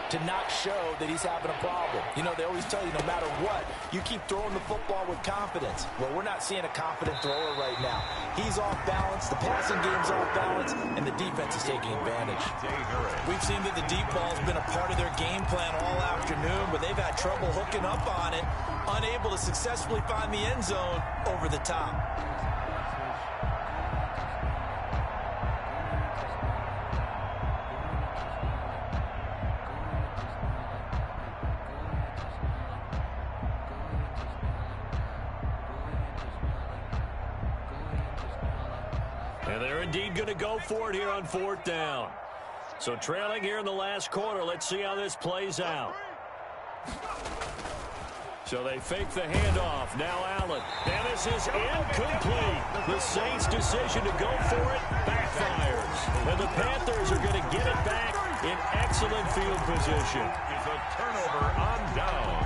to not show that he's having a problem. You know, they always tell you no matter what, you keep throwing the football with confidence. Well, we're not seeing a confident thrower right now. He's off balance, the passing game's off balance, and the defense is taking advantage. We've seen that the deep ball's been a part of their game plan all afternoon, but they've had trouble hooking up on it, unable to successfully find the end zone over the top. And they're indeed going to go for it here on 4th down. So trailing here in the last quarter. Let's see how this plays out. So they fake the handoff. Now Allen. And this is incomplete. The Saints' decision to go for it backfires. And the Panthers are going to get it back in excellent field position. Is a turnover on down.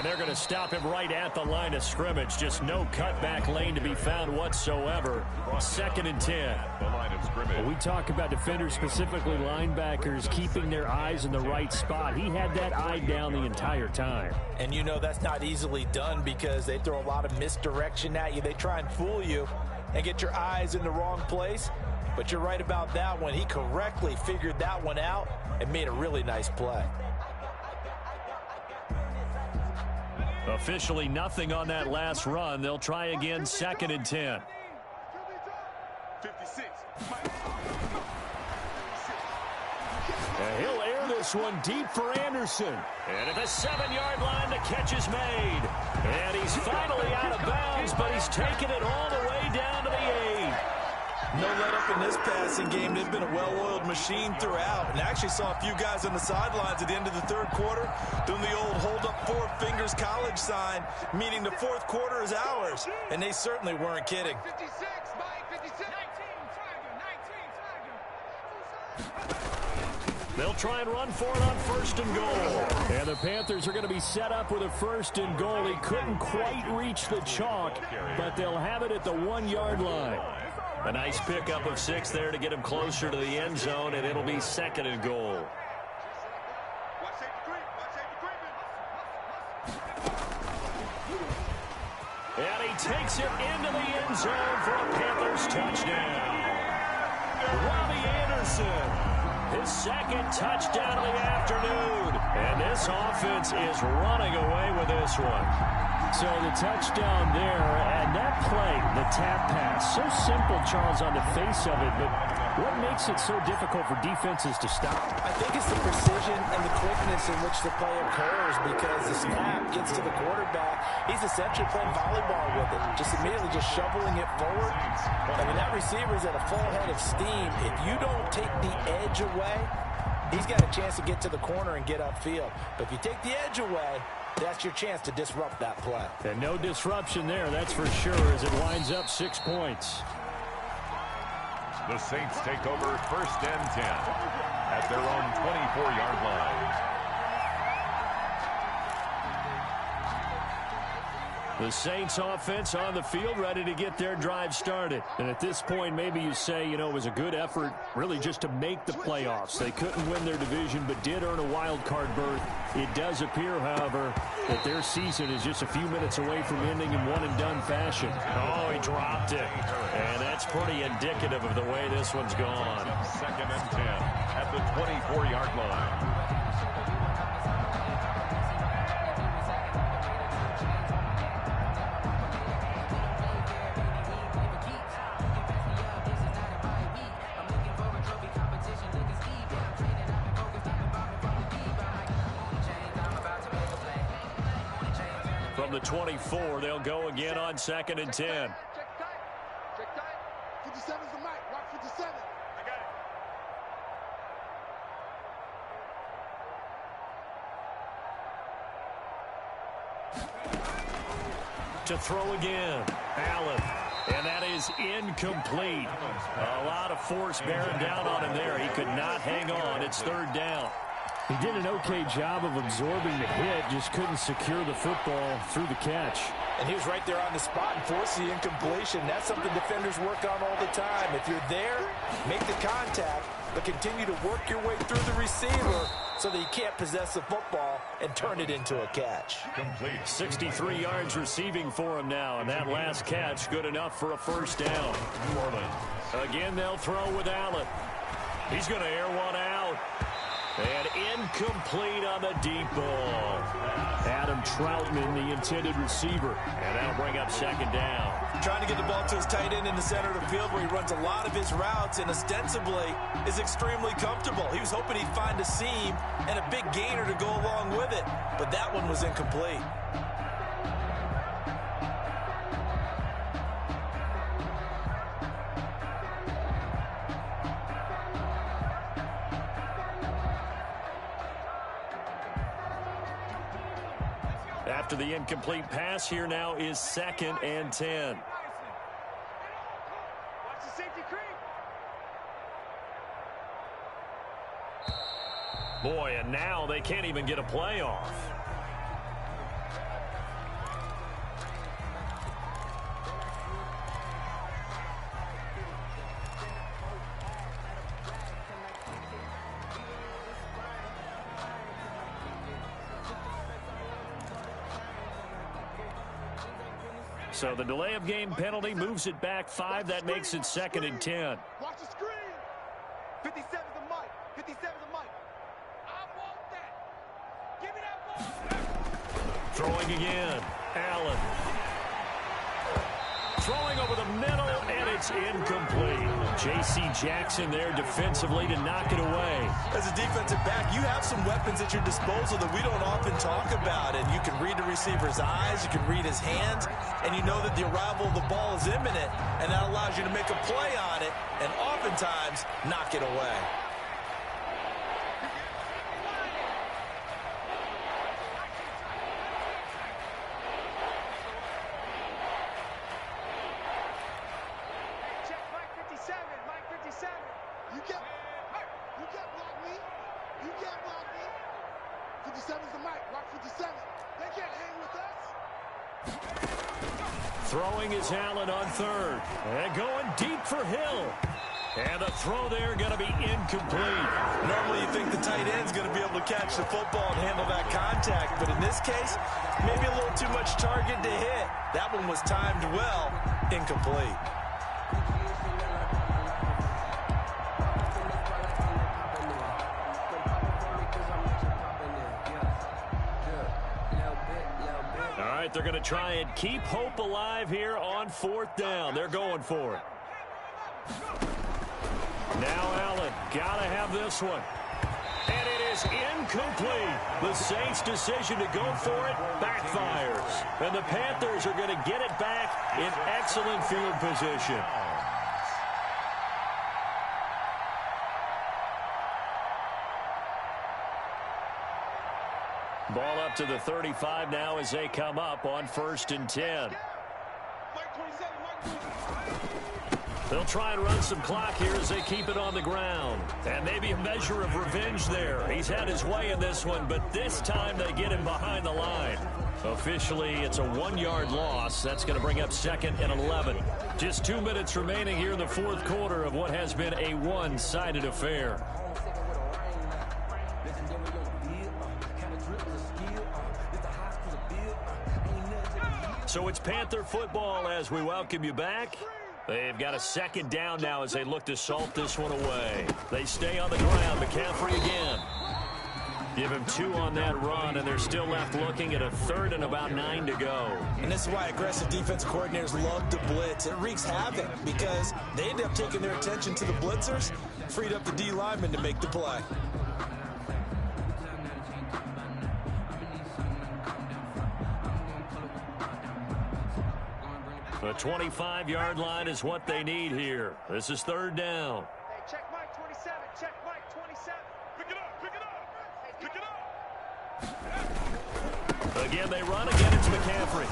They're going to stop him right at the line of scrimmage. Just no cutback lane to be found whatsoever. 2nd and 10. The line of scrimmage. When we talk about defenders, specifically linebackers, keeping their eyes in the right spot. He had that eye down the entire time. And you know that's not easily done because they throw a lot of misdirection at you. They try and fool you and get your eyes in the wrong place. But you're right about that one. He correctly figured that one out and made a really nice play. Officially nothing on that last run. They'll try again 2nd and 10. 56. And he'll air this one deep for Anderson. And at the 7-yard line, the catch is made. And he's finally out of bounds, but he's taken it all the way down to the 8. No let-up in this passing game. They've been a well-oiled machine throughout. And actually saw a few guys on the sidelines at the end of the third quarter doing the old hold-up 4 fingers college sign, meaning the fourth quarter is ours. And they certainly weren't kidding. 56, Mike, 56. 19, They'll try and run for it on 1st and goal. And the Panthers are going to be set up with a 1st and goal. He couldn't quite reach the chalk, but they'll have it at the 1-yard line. A nice pickup of 6 there to get him closer to the end zone, and it'll be 2nd and goal. And he takes it into the end zone for a Panthers touchdown. Robbie Anderson, his 2nd touchdown of the afternoon. And this offense is running away with this one. So the touchdown there, and that play, the tap pass, so simple, Charles, on the face of it, but what makes it so difficult for defenses to stop? I think it's the precision and the quickness in which the play occurs, because the snap gets to the quarterback. He's essentially playing volleyball with it, just immediately just shoveling it forward. I mean, that receiver's at a full head of steam. If you don't take the edge away, he's got a chance to get to the corner and get upfield. But if you take the edge away, that's your chance to disrupt that play. And no disruption there, that's for sure, as it winds up 6 points. The Saints take over 1st and 10 at their own 24-yard line. The Saints offense on the field, ready to get their drive started. And at this point, maybe you say, you know, it was a good effort really just to make the playoffs. They couldn't win their division, but did earn a wild card berth. It does appear, however, that their season is just a few minutes away from ending in one-and-done fashion. Oh, he dropped it. And that's pretty indicative of the way this one's gone. 2nd and 10 at the 24-yard line. From the 24, they'll go again on 2nd and 10. Check tight. Check tight. 57's the mic. Rock 57. I got it. To throw again, Allen. And that is incomplete. A lot of force bearing down on him there. He could not hang on. It's 3rd down. He did an okay job of absorbing the hit, just couldn't secure the football through the catch. And he was right there on the spot and forced the incompletion. That's something defenders work on all the time. If you're there, make the contact, but continue to work your way through the receiver so that he can't possess the football and turn it into a catch. Complete. 63 yards receiving for him now, and that last catch good enough for a 1st down. New Orleans. Again, they'll throw with Allen. He's going to air one out. And incomplete on the deep ball. Adam Troutman, the intended receiver. And that'll bring up 2nd down. Trying to get the ball to his tight end in the center of the field where he runs a lot of his routes and ostensibly is extremely comfortable. He was hoping he'd find a seam and a big gainer to go along with it. But that one was incomplete. After the incomplete pass, here now is 2nd and 10. Watch the safety creep. Boy, and now they can't even get a playoff. So the delay of game penalty moves it back 5. That makes it 2nd and 10. Watch the screen. 57's the mic. 57's the mic. I want that. Give me that ball. Throwing again. Allen. Throwing over the middle, and it's incomplete. J.C. Jackson there defensively to knock it away. As a defensive back, you have some weapons at your disposal that we don't often talk about. And you can read the receiver's eyes, you can read his hands, and you know that the arrival of the ball is imminent, and that allows you to make a play on it and oftentimes knock it away. You can't block me. You can't block me. 57's the mic. Rock 57. They can't hang with us. Throwing is Allen on third. And going deep for Hill. And the throw there going to be incomplete. Normally you think the tight end's going to be able to catch the football and handle that contact. But in this case, maybe a little too much target to hit. That one was timed well. Incomplete. They're going to try and keep hope alive here on fourth down. They're going for it. Now Allen, got to have this one. And it is incomplete. The Saints' decision to go for it backfires. And the Panthers are going to get it back in excellent field position. Ball up to the 35 now as they come up on 1st and 10. They'll try and run some clock here as they keep it on the ground. And maybe a measure of revenge there. He's had his way in this one, but this time they get him behind the line. Officially, it's a 1-yard loss. That's going to bring up 2nd and 11. Just 2 minutes remaining here in the fourth quarter of what has been a one-sided affair. So it's Panther football as we welcome you back. They've got a 2nd down now as they look to salt this one away. They stay on the ground. McCaffrey again. Give him 2 on that run, and they're still left looking at a 3rd and about 9 to go. And this is why aggressive defense coordinators love to blitz. It wreaks havoc because they end up taking their attention to the blitzers, freed up the D lineman to make the play. The 25-yard line is what they need here. This is 3rd down. Hey, check Mike 27. Check Mike 27. Pick it up. Pick it up. Pick it up. Again, they run. Again, it's McCaffrey.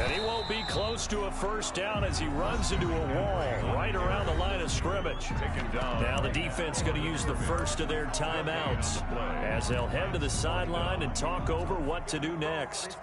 And he won't be close to a 1st down as he runs into a wall right around the line of scrimmage. Now the defense going to use the first of their timeouts as they'll head to the sideline and talk over what to do next.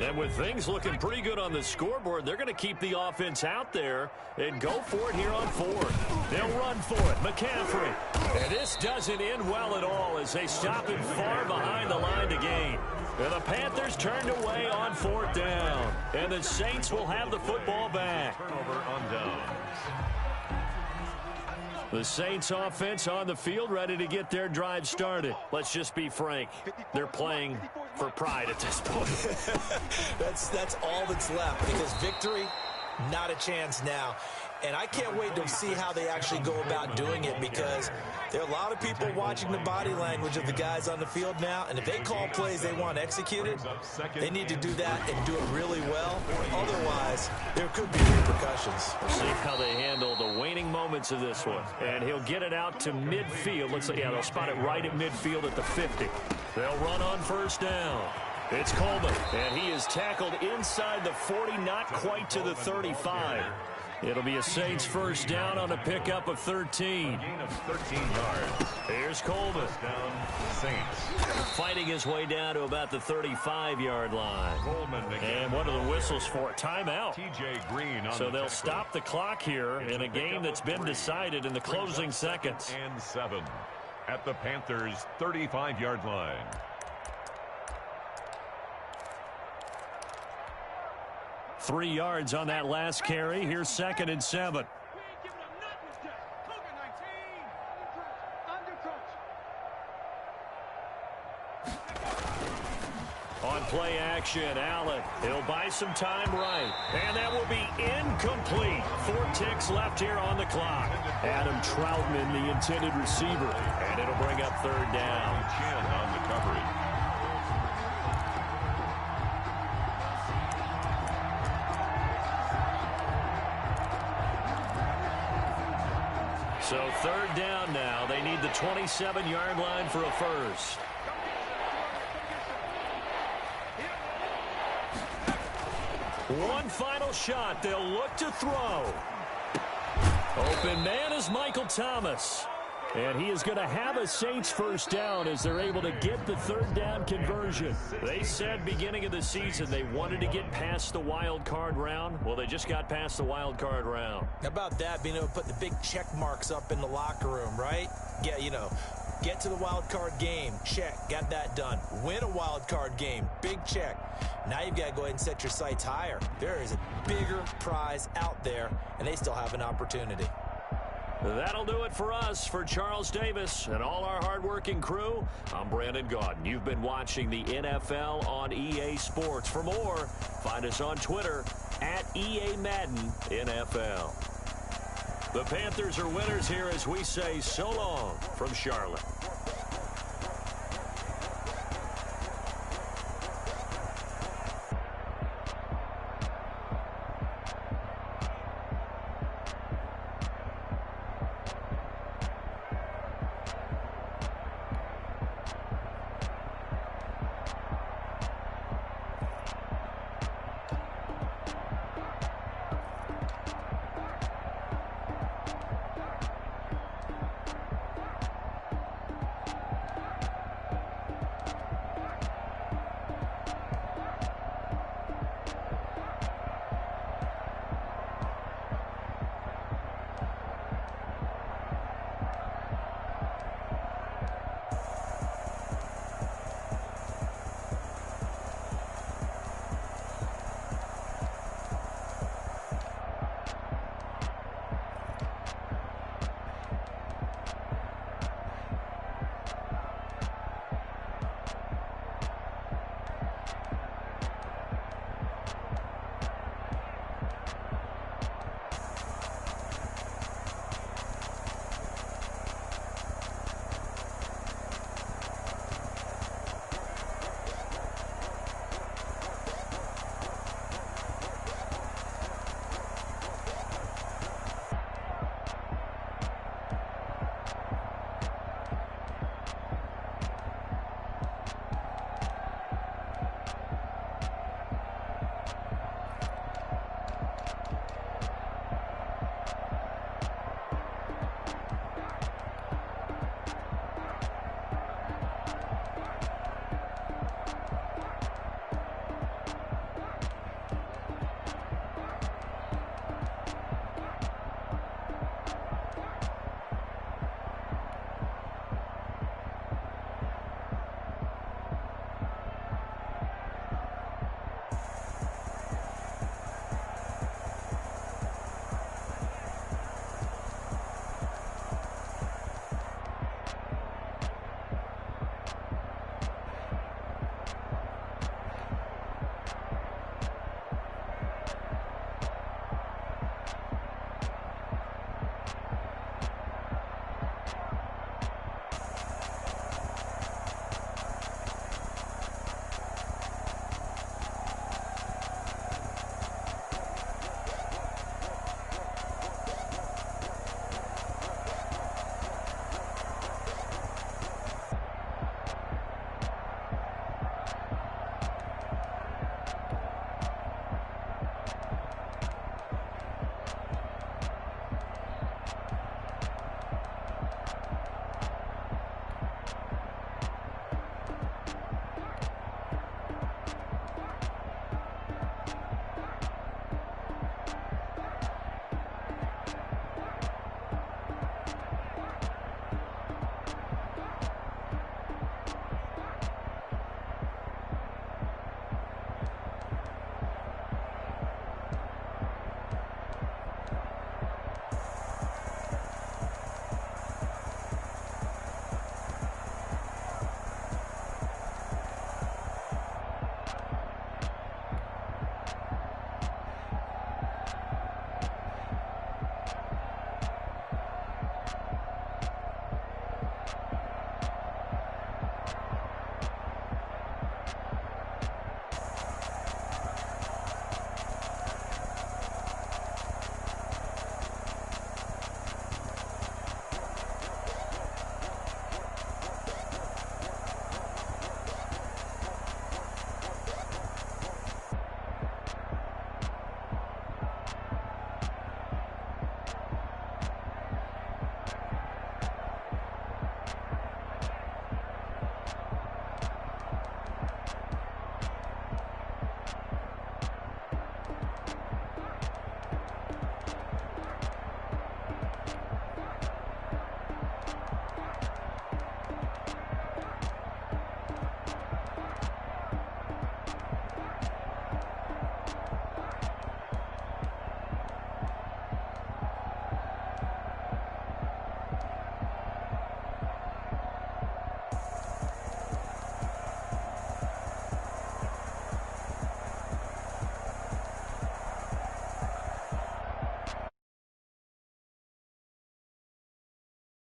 And with things looking pretty good on the scoreboard, they're going to keep the offense out there and go for it here on 4th. They'll run for it. McCaffrey. And this doesn't end well at all as they stop him far behind the line to gain. And the Panthers turned away on 4th down. And the Saints will have the football back. Turnover on downs. The Saints offense on the field ready to get their drive started. Let's just be frank. They're playing for pride at this point. That's all that's left because victory, not a chance now. And I can't wait to see how they actually go about doing it because there are a lot of people watching the body language of the guys on the field now. And if they call plays they want executed, they need to do that and do it really well. Otherwise, there could be repercussions. We'll see how they handle the waning moments of this one. And he'll get it out to midfield. Looks like, yeah, they'll spot it right at midfield at the 50. They'll run on 1st down. It's Coleman, and he is tackled inside the 40, not quite to the 35. It'll be a Saints 1st down on a pickup of 13. Gain of 13 yards. Here's Coleman. Down Saints. Fighting his way down to about the 35-yard line. Coleman again. And what are the whistles for? Timeout. TJ Green on So they'll tackle. stop the clock here in a game that's been decided in the closing seconds. And 7 at the Panthers' 35-yard line. Three yards on that last carry. Here's 2nd and 7. On play action, Allen. He'll buy some time right. And that will be incomplete. 4 ticks left here on the clock. Adam Troutman, the intended receiver. And it'll bring up 3rd down. Chin on the coverage. So 3rd down now. They need the 27-yard line for a first. One final shot. They'll look to throw. Open man is Michael Thomas. And he is going to have a Saints first down as they're able to get the 3rd down conversion. They said beginning of the season they wanted to get past the wild card round. Well, they just got past the wild card round. How about that, being able to put the big check marks up in the locker room, right? Yeah, get to the wild card game. Check. Got that done. Win a wild card game. Big check. Now you've got to go ahead and set your sights higher. There is a bigger prize out there, and they still have an opportunity. That'll do it for us. For Charles Davis and all our hardworking crew, I'm Brandon Gaudin. You've been watching the NFL on EA Sports. For more, find us on Twitter at EA Madden NFL. The Panthers are winners here as we say so long from Charlotte.